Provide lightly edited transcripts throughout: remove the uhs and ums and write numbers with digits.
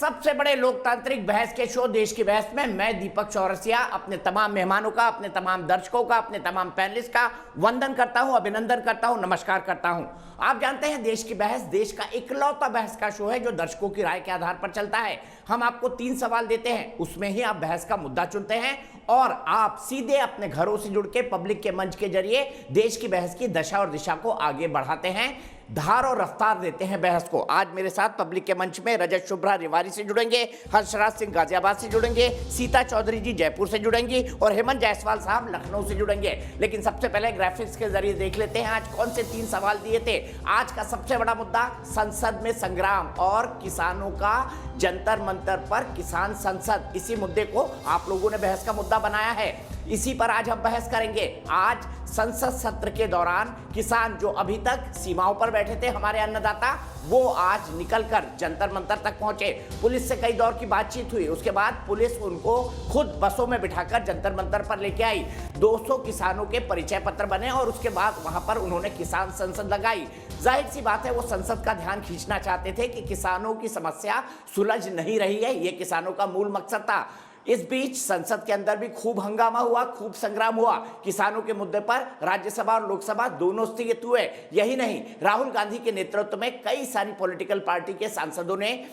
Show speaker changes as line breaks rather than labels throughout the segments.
सबसे बड़े लोकतांत्रिक बहस के शो देश की बहस में मैं दीपक चौरसिया अपने तमाम मेहमानों का, अपने तमाम दर्शकों का, अपने तमाम पैनलिस्ट का वंदन करता हूं, अभिनंदन करता हूं, नमस्कार करता हूं। आप जानते हैं देश की बहस देश का इकलौता बहस का शो है जो दर्शकों की राय के आधार पर चलता है। हम आपको 3 सवाल देते हैं, उसमें ही आप बहस का मुद्दा चुनते हैं और आप सीधे अपने घरों से जुड़ के पब्लिक के मंच के जरिए देश की बहस की दशा और दिशा को आगे बढ़ाते हैं, धार और रफ्तार देते हैं बहस को। आज मेरे साथ पब्लिक के मंच में रजत शुभ्रा रेवाड़ी से जुड़ेंगे, हर्षराज सिंह गाजियाबाद से जुड़ेंगे, सीता चौधरी जी जयपुर से जुड़ेंगी और हेमंत जायसवाल साहब लखनऊ से जुड़ेंगे। लेकिन सबसे पहले ग्राफिक्स के जरिए देख लेते हैं आज कौन से 3 सवाल दिए थे। आज का सबसे बड़ा मुद्दा संसद में संग्राम और किसानों का जंतर मंतर पर किसान संसद, इसी मुद्दे को आप लोगों ने बहस का मुद्दा बनाया है, इसी पर आज हम बहस करेंगे। आज संसद सत्र के दौरान किसान जो अभी तक सीमाओं पर बैठे थे, हमारे अन्नदाता, वो आज निकलकर जंतर मंतर तक पहुंचे। पुलिस से कई दौर की बातचीत हुई, उसके बाद पुलिस उनको खुद बसों में बिठाकर जंतर मंतर पर लेके आई। 200 किसानों के परिचय पत्र बने और उसके बाद वहां पर उन्होंने किसान संसद लगाई। जाहिर सी बात है वो संसद का ध्यान खींचना चाहते थे कि किसानों की समस्या सुलझ नहीं रही है, ये किसानों का मूल मकसद था। इस बीच संसद के अंदर भी खूब हंगामा हुआ, खूब संग्राम हुआ। किसानों के मुद्दे पर राज्यसभा और लोकसभा दोनों स्थगित हुए। यही नहीं, राहुल गांधी के नेतृत्व में कई सारी पॉलिटिकल पार्टी के सांसदों ने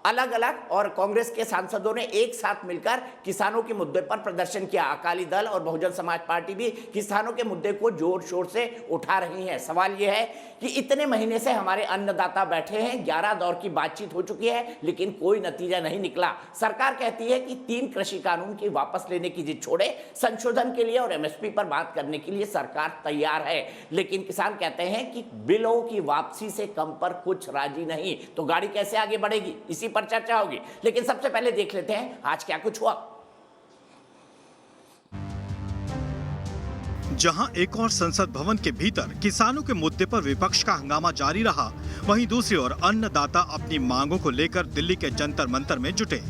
अलग अलग और कांग्रेस के सांसदों ने एक साथ मिलकर किसानों के मुद्दे पर प्रदर्शन किया। अकाली दल और बहुजन समाज पार्टी भी किसानों के मुद्दे को जोर शोर से उठा रही है। सवाल यह है कि इतने महीने से हमारे अन्नदाता बैठे हैं, 11 दौर की बातचीत हो चुकी है, लेकिन कोई नतीजा नहीं निकला। सरकार कहती है कि 3 कृषि कानून की वापस लेने की जिद छोड़े, संशोधन के लिए और एमएसपी पर बात करने के लिए सरकार तैयार है, लेकिन किसान कहते हैं कि बिलों की वापसी से कम पर कुछ राजी नहीं। तो गाड़ी कैसे आगे बढ़ेगी, इसी पर चर्चा होगी। लेकिन सबसे पहले देख लेते हैं आज क्या कुछ हुआ।
जहां एक और संसद भवन के भीतर किसानों के मुद्दे पर विपक्ष का हंगामा जारी रहा, वहीं दूसरी ओर अन्नदाता अपनी मांगों को लेकर दिल्ली के जंतर मंतर में जुटे।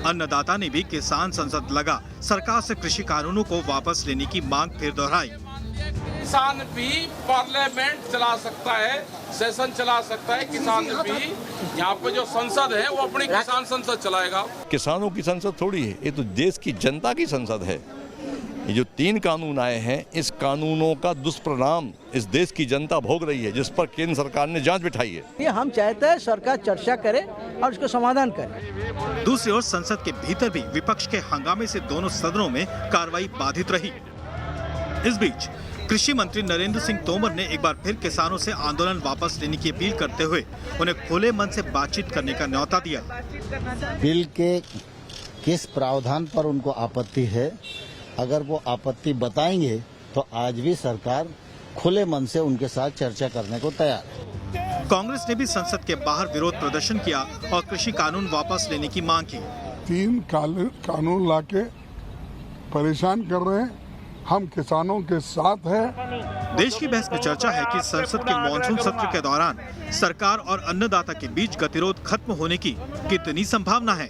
अन्नदाता ने भी किसान संसद लगा सरकार से कृषि कानूनों को वापस लेने की मांग फिर दोहराई।
किसान भी पार्लियामेंट चला सकता है, सेशन चला सकता है, किसान भी यहाँ पे जो संसद है वो अपनी किसान संसद चलाएगा।
किसानों की संसद थोड़ी है, ये तो देश की जनता की संसद है। ये जो 3 कानून आए हैं, इस कानूनों का दुष्परिणाम इस देश की जनता भोग रही है, जिस पर केंद्र सरकार ने जांच बिठाई है।
ये हम चाहते हैं सरकार चर्चा करे और उसको समाधान करे।
दूसरी ओर संसद के भीतर भी विपक्ष के हंगामे से दोनों सदनों में कार्रवाई बाधित रही। इस बीच कृषि मंत्री नरेंद्र सिंह तोमर ने एक बार फिर किसानों से आंदोलन वापस लेने की अपील करते हुए उन्हें खुले मन से बातचीत करने का न्योता दिया।
बिल के किस प्रावधान पर उनको आपत्ति है, अगर वो आपत्ति बताएंगे तो आज भी सरकार खुले मन से उनके साथ चर्चा करने को तैयार है।
कांग्रेस ने भी संसद के बाहर विरोध प्रदर्शन किया और कृषि कानून वापस लेने की मांग की।
3 कानून लाके परेशान कर रहे हैं, हम किसानों के साथ हैं।
देश की बहस में चर्चा है कि संसद के मॉनसून सत्र के दौरान सरकार और अन्नदाता के बीच गतिरोध खत्म होने की कितनी संभावना है।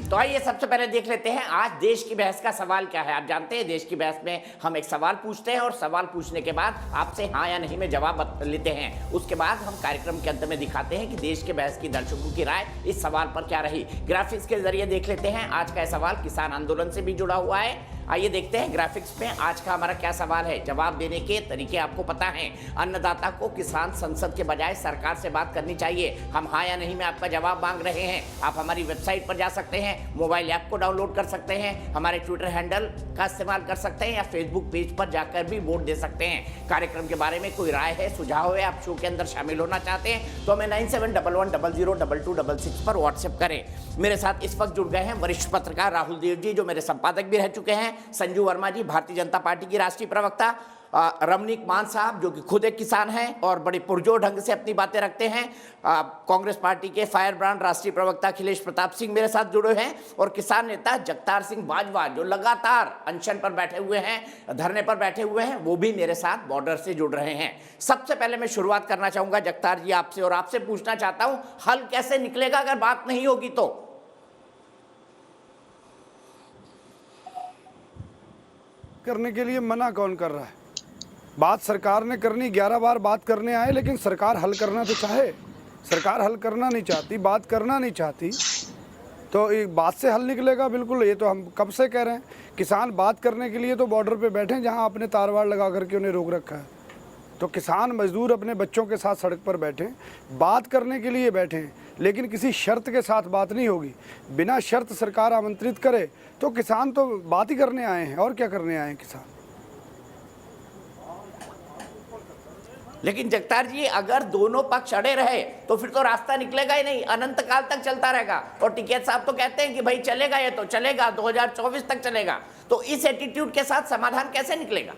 तो आइए सबसे पहले देख लेते हैं आज देश की बहस का सवाल क्या है। आप जानते हैं देश की बहस में हम एक सवाल पूछते हैं और सवाल पूछने के बाद आपसे हाँ या नहीं में जवाब लेते हैं। उसके बाद हम कार्यक्रम के अंत में दिखाते हैं कि देश के बहस की दर्शकों की राय इस सवाल पर क्या रही। ग्राफिक्स के जरिए देख लेते हैं आज का सवाल किसान आंदोलन से भी जुड़ा हुआ है। आइए देखते हैं ग्राफिक्स में आज का हमारा क्या सवाल है। जवाब देने के तरीके आपको पता हैं। अन्नदाता को किसान संसद के बजाय सरकार से बात करनी चाहिए। हम हाँ या नहीं में आपका जवाब मांग रहे हैं। आप हमारी वेबसाइट पर जा सकते हैं, मोबाइल ऐप को डाउनलोड कर सकते हैं, हमारे ट्विटर हैंडल का इस्तेमाल कर सकते हैं या फेसबुक पेज पर जाकर भी वोट दे सकते हैं। कार्यक्रम के बारे में कोई राय है, सुझाव है, आप शो के अंदर शामिल होना चाहते हैं तो हमें 9711002266 पर व्हाट्सएप करें। मेरे साथ इस वक्त जुड़ गए हैं वरिष्ठ पत्रकार राहुल देव जी, जो मेरे संपादक भी रह चुके हैं, संजू वर्मा जी, भारतीय जनता पार्टी की राष्ट्रीय प्रवक्ता, रमनीक मान साहब जो कि खुद एक किसान हैं और बड़े पुरजोर ढंग से अपनी बातें रखते हैं, कांग्रेस पार्टी के फायर ब्रांड राष्ट्रीय प्रवक्ता अखिलेश प्रताप सिंह मेरे साथ जुड़े हैं और किसान नेता जगतार सिंह बाजवा जो लगातार अनशन पर बैठे हुए हैं, धरने पर बैठे हुए हैं, वो भी मेरे साथ बॉर्डर से जुड़ रहे हैं। सबसे पहले मैं शुरुआत करना चाहूंगा जगतार जी आपसे और आपसे पूछना चाहता हूं हल कैसे निकलेगा अगर बात नहीं होगी तो?
करने के लिए मना कौन कर रहा है? बात सरकार ने करनी, 11 बार बात करने आए, लेकिन सरकार हल करना तो चाहे। सरकार हल करना नहीं चाहती, बात करना नहीं चाहती, तो एक बात से हल निकलेगा? बिल्कुल, ये तो हम कब से कह रहे हैं। किसान बात करने के लिए तो बॉर्डर पे बैठे, जहां आपने तारवाड़ लगा करके उन्हें रोक रखा है। तो किसान मजदूर अपने बच्चों के साथ सड़क पर बैठे, बात करने के लिए बैठे हैं, लेकिन किसी शर्त के साथ बात नहीं होगी। बिना शर्त सरकार आमंत्रित करे तो किसान तो बात ही करने आए हैं, और क्या करने आए हैं किसान।
लेकिन जगतार जी, अगर दोनों पक्ष अड़े रहे तो फिर तो रास्ता निकलेगा ही नहीं, अनंत काल तक चलता रहेगा। और टिकैत साहब तो कहते हैं कि भाई चलेगा, ये तो चलेगा, 2024 तक चलेगा। तो इस एटीट्यूड के साथ समाधान कैसे निकलेगा?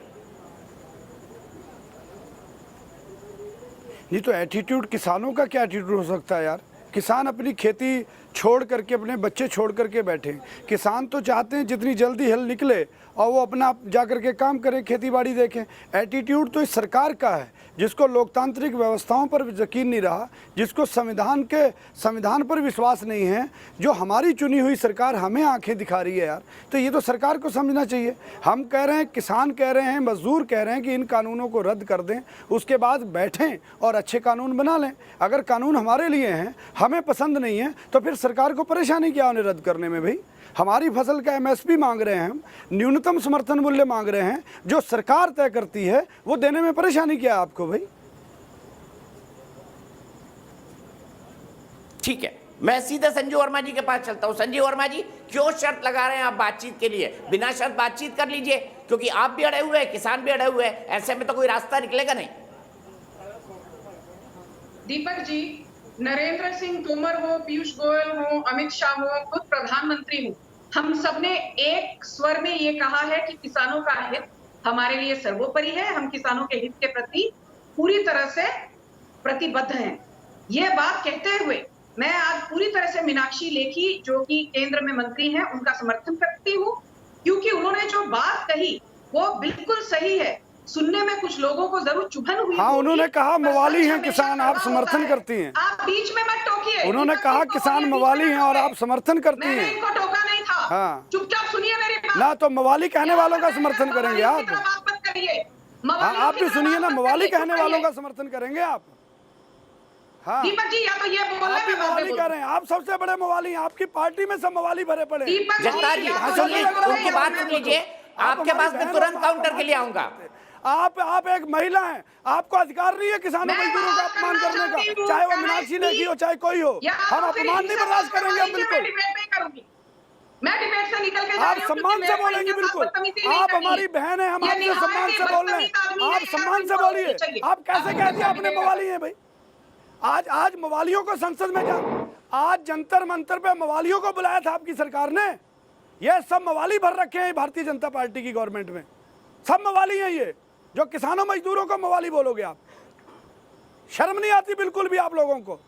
ये तो एटीट्यूड, किसानों का क्या एटीट्यूड हो सकता है यार? किसान अपनी खेती छोड़ करके, अपने बच्चे छोड़ करके बैठे। किसान तो चाहते हैं जितनी जल्दी हल निकले और वो अपना जा करके काम करें, खेती बाड़ी देखें। एटीट्यूड तो इस सरकार का है, जिसको लोकतांत्रिक व्यवस्थाओं पर यकीन नहीं रहा, जिसको संविधान पर विश्वास नहीं है, जो हमारी चुनी हुई सरकार हमें आंखें दिखा रही है यार। तो ये तो सरकार को समझना चाहिए। हम कह रहे हैं, किसान कह रहे हैं, मजदूर कह रहे हैं कि इन कानूनों को रद्द कर दें, उसके बाद बैठें और अच्छे कानून बना लें। अगर कानून हमारे लिए हैं, हमें पसंद नहीं है, तो फिर सरकार को परेशानी क्या उन्हें रद्द करने में? भाई, हमारी फसल का MSP मांग रहे हैं, हम न्यूनतम समर्थन मूल्य मांग रहे हैं, जो सरकार तय करती है, वो देने में परेशानी क्या है आपको भाई?
ठीक है, मैं सीधे संजीव वर्मा जी के पास चलता हूं। संजीव वर्मा जी, क्यों शर्त लगा रहे हैं आप बातचीत के लिए? बिना शर्त बातचीत कर लीजिए, क्योंकि आप भी अड़े हुए हैं, किसान भी अड़े हुए हैं, ऐसे में तो कोई रास्ता निकलेगा नहीं।
दीपक जी, नरेंद्र सिंह तोमर हो, पीयूष गोयल हो, अमित शाह हो, खुद प्रधानमंत्री हो, हम सबने एक स्वर में ये कहा है कि किसानों का हित हमारे लिए सर्वोपरि है। हम किसानों के हित के प्रति पूरी तरह से प्रतिबद्ध हैं। ये बात कहते हुए मैं आज पूरी तरह से मीनाक्षी लेखी, जो कि केंद्र में मंत्री हैं, उनका समर्थन करती हूँ, क्योंकि उन्होंने जो बात कही वो बिल्कुल सही है। सुनने में कुछ लोगों को जरूर चुभन हुई।
हाँ, उन्होंने कहा मवाली हैं किसान, आप समर्थन करती हैं।
आप बीच में मत टोकिए।
उन्होंने कहा किसान मवाली हैं और आप समर्थन करती हैं।
मैंने इनको टोका नहीं था।
हाँ,
चुपचाप सुनिए मेरी बात।
ना तो मवाली कहने वालों का समर्थन करेंगे आप? हाँ, आप भी सुनिए ना, मवाली कहने वालों का समर्थन करेंगे आप? हाँ,
दीपक जी, या तो ये बोलना,
आप भी मवाली कह रहे हैं, आप सबसे बड़े मवाली हैं, आपकी पार्टी में सब मवाली भरे पड़े।
जगतार जी, उनकी बात सुन लीजिए, आपके पास मैं तुरंत काउंटर के लिए आऊंगा।
आप एक महिला हैं, आपको अधिकार नहीं है किसानों मजदूरों का अपमान करने का, चाहे वो मीनाक्षी लेखी हो, चाहे कोई हो। हम अपमान नहीं बर्दाश्त करेंगे बिल्कुल।
मैं डिबेट से निकल के
आप सम्मान से बोलेंगे, बिल्कुल। आप हमारी बहन है, हम आपसे सम्मान से बोल रहे हैं, आप सम्मान से बोलिए। आप कैसे कह दिया आपने मवाली है भाई? आज मवालियों को संसद में आज जंतर मंतर पे मवालियों को बुलाया था आपकी सरकार ने। ये सब मवाली भर रखे हैं भारतीय जनता पार्टी की गवर्नमेंट में, सब मवाली हैं। ये जो किसानों मजदूरों को मवाली बोलोगे आप, शर्म नहीं आती बिल्कुल भी आप लोगों को?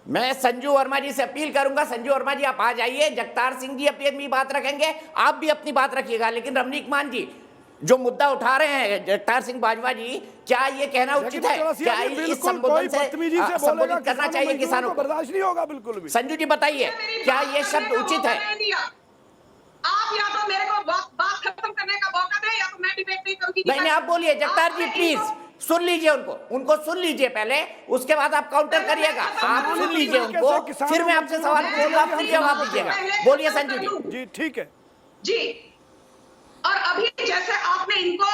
मैं संजू वर्मा जी से अपील करूंगा, संजू वर्मा जी आप आ जाइए। जगतार सिंह जी अपनी बात रखेंगे, आप भी अपनी बात रखिएगा। लेकिन रमनीक मान जी जो मुद्दा उठा रहे हैं जगतार सिंह बाजवा जी, क्या ये कहना उचित है? क्या इस संबोधन से संबोधित करना चाहिए किसानों को?
बर्दाश्त नहीं होगा बिल्कुल भी।
संजू जी बताइए, क्या ये शब्द उचित है?
आप या तो मेरे को बात खत्म करने का मौका दें, या तो मैं डिबेट नहीं करूंगी।
नहीं, आप बोलिए जगतार जी, प्लीज सुन लीजिए उनको सुन लीजिए पहले, उसके बाद आप काउंटर करिएगा। आप सुन लीजिए उनको, फिर मैं आपसे सवाल पूछूंगा, फिर जवाब दीजिएगा। बोलिए संजू जी।
जी ठीक है
जी। और अभी जैसे आपने इनको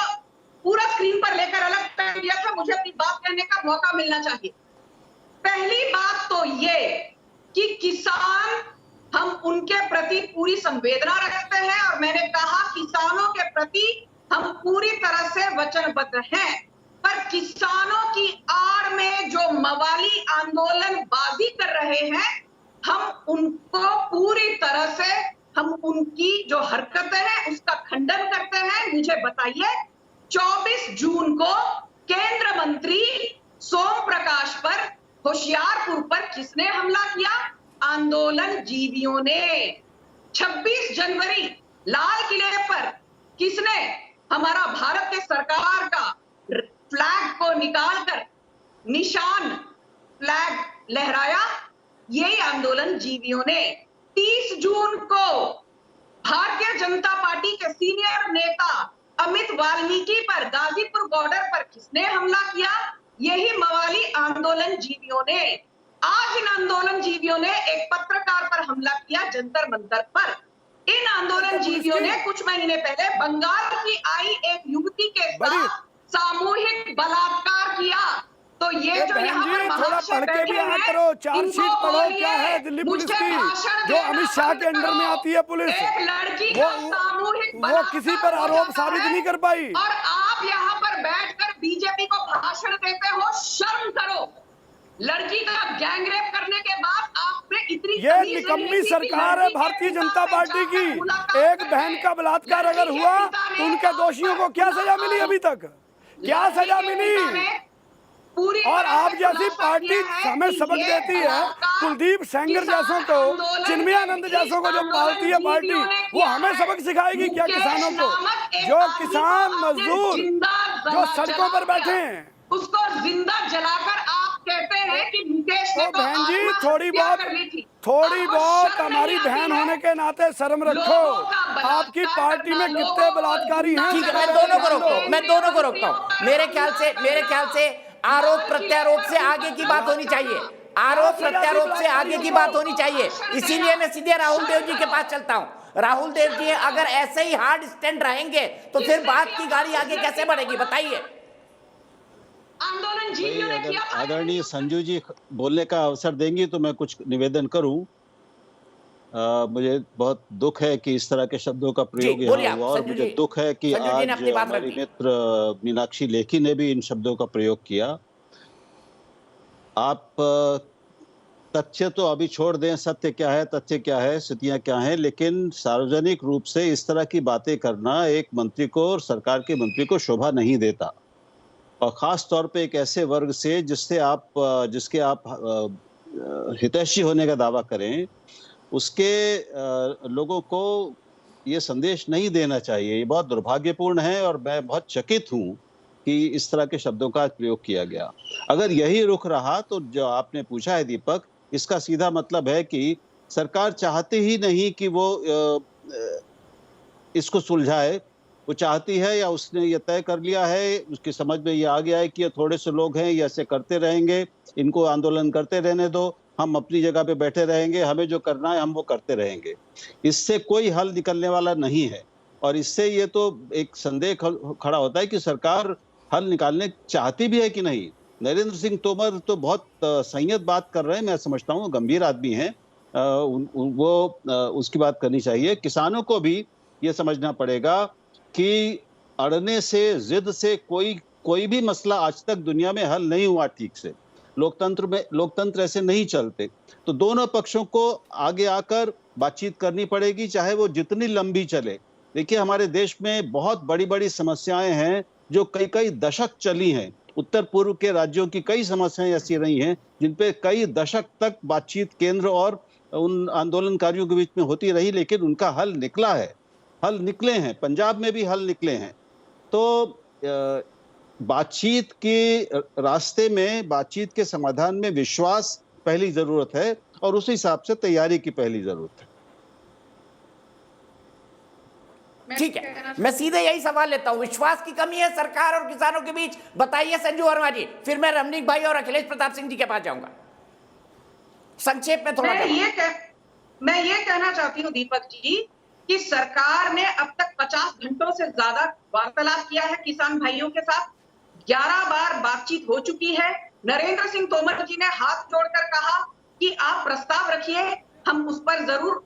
पूरा स्क्रीन पर लेकर अलग कर दिया था, मुझे अपनी बात कहने का मौका मिलना चाहिए। पहली बात तो ये कि किसान, हम उनके प्रति पूरी संवेदना रखते हैं, और मैंने कहा किसानों के प्रति हम पूरी तरह से वचनबद्ध हैं। पर किसानों की आड़ में जो मवाली आंदोलनबाजी कर रहे हैं, हम उनको पूरी तरह से, हम उनकी जो हरकतें हैं उसका खंडन करते हैं। मुझे बताइए, 24 जून को केंद्र मंत्री सोम प्रकाश पर, होशियारपुर पर किसने हमला किया? आंदोलन जीवियों ने। 26 जनवरी लाल किले पर किसने हमारा भारत के सरकार का फ्लैग को निकालकर निशान फ्लैग लहराया? यही आंदोलन जीवियों ने। 30 जून को भारतीय जनता पार्टी के सीनियर नेता अमित वाल्मीकि पर गाजीपुर बॉर्डर पर किसने हमला किया? यही मवाली आंदोलन जीवियों ने, आज इन आंदोलन जीवियों ने एक पत्रकार पर हमला किया जंतर मंतर पर। इन आंदोलन जीवियों ने कुछ महीने पहले बंगाल की आई एक युवती के साथ सामूहिक बलात्कार किया। तो ये जो यहाँ पर
थोड़ा पढ़ के भी आया करो, चार्जशीट पढ़ो क्या है दिल्ली पुलिस की, जो अमित शाह के अंडर में आती है पुलिस,
एक लड़की
वो किसी पर आरोप साबित नहीं कर पाई।
और आप यहाँ पर बैठकर बीजेपी को भाषण देते हो, शर्म करो। लड़की का गैंगरेप करने के बाद आपने इतनी
ये निकम्मी सरकार है भारतीय जनता पार्टी की। एक बहन का बलात्कार अगर हुआ तो उनके दोषियों को क्या सजा मिली अभी तक, क्या सजा मिली? और आप जैसी पार्टी हमें सबक देती है, कुलदीप सेंगर जैसों को, चिन्मयानंद जैसों को जो पालती है पार्टी, वो हमें सबक सिखाएगी क्या किसानों को? जो किसान मजदूर जो सड़कों पर बैठे हैं
उसको जिंदा जलाकर आप कहते हैं कि मुकेश ने
बहन जी थोड़ी बहुत हमारी बहन होने के नाते शर्म रखो। आपकी पार्टी में कितने बलात्कारी हैं?
ठीक है, मैं दोनों को रोकता हूँ। मेरे ख्याल से आरोप प्रत्यारोप से आगे की बात होनी चाहिए, आरोप प्रत्यारोप से आगे की बात होनी चाहिए। इसीलिए मैं सीधे राहुल देव जी के पास चलता हूं। राहुल देव जी अगर ऐसे ही हार्ड स्टैंड रहेंगे तो फिर बात की गाड़ी आगे कैसे बढ़ेगी, बताइए।
आंदोलन जीवियों ने किया।
आदरणीय संजू जी बोलने का अवसर देंगी तो मैं कुछ निवेदन करूं। मुझे बहुत दुख है कि इस तरह के शब्दों का प्रयोग यहाँ हुआ, और मुझे दुख है कि आज हमारी मित्र मीनाक्षी लेखी ने भी इन शब्दों का प्रयोग किया। आप तथ्य तो अभी छोड़ दें, सत्य क्या है, तथ्य क्या है, स्थितियां क्या हैं, लेकिन सार्वजनिक रूप से इस तरह की बातें करना एक मंत्री को और सरकार के मंत्री को शोभा नहीं देता, और खास तौर पे एक ऐसे वर्ग से जिसके आप हितैषी होने का दावा करें, उसके लोगों को ये संदेश नहीं देना चाहिए। ये बहुत दुर्भाग्यपूर्ण है और मैं बहुत चकित हूँ कि इस तरह के शब्दों का प्रयोग किया गया। अगर यही रुख रहा तो जो आपने पूछा है दीपक, इसका सीधा मतलब है कि सरकार चाहती ही नहीं कि वो इसको सुलझाए। वो चाहती है या उसने ये तय कर लिया है, उसकी समझ में ये आ गया है कि ये थोड़े से लोग हैं, ये ऐसे करते रहेंगे, इनको आंदोलन करते रहने दो, हम अपनी जगह पे बैठे रहेंगे, हमें जो करना है हम वो करते रहेंगे। इससे कोई हल निकलने वाला नहीं है, और इससे ये तो एक संदेह खड़ा होता है कि सरकार हल निकालने चाहती भी है कि नहीं। नरेंद्र सिंह तोमर तो बहुत संयत बात कर रहे हैं, मैं समझता हूँ गंभीर आदमी हैं, वो उसकी बात करनी चाहिए। किसानों को भी ये समझना पड़ेगा कि अड़ने से, जिद से कोई भी मसला आज तक दुनिया में हल नहीं हुआ ठीक से। लोकतंत्र ऐसे नहीं चलते। तो दोनों पक्षों को आगे आकर बातचीत करनी पड़ेगी, चाहे वो जितनी लंबी चले। देखिए, हमारे देश में बहुत बड़ी बड़ी समस्याएं हैं जो कई दशक चली हैं। उत्तर पूर्व के राज्यों की कई समस्याएं ऐसी रही हैं जिन पे कई दशक तक बातचीत केंद्र और उन आंदोलनकारियों के बीच में होती रही, लेकिन उनका हल निकला है, हल निकले हैं। पंजाब में भी हल निकले हैं। तो बातचीत के रास्ते में, बातचीत के समाधान में विश्वास पहली जरूरत है, और उस हिसाब से तैयारी की पहली जरूरत है।
ठीक है, मैं सीधे यही सवाल लेता हूं। विश्वास की कमी है सरकार और किसानों के बीच, बताइए संजू वर्मा जी, फिर मैं रमनीक भाई और अखिलेश प्रताप सिंह जी के पास जाऊंगा। संक्षेप में थोड़ा
मैं ये कहना चाहती हूँ दीपक जी कि सरकार ने अब तक 50 घंटों से ज्यादा वार्तालाप किया है किसान भाइयों के साथ। 11 बार बातचीत हो चुकी है। नरेंद्र सिंह तोमर जी ने हाथ जोड़कर कहा कि आप प्रस्ताव रखिए, हम उस पर जरूर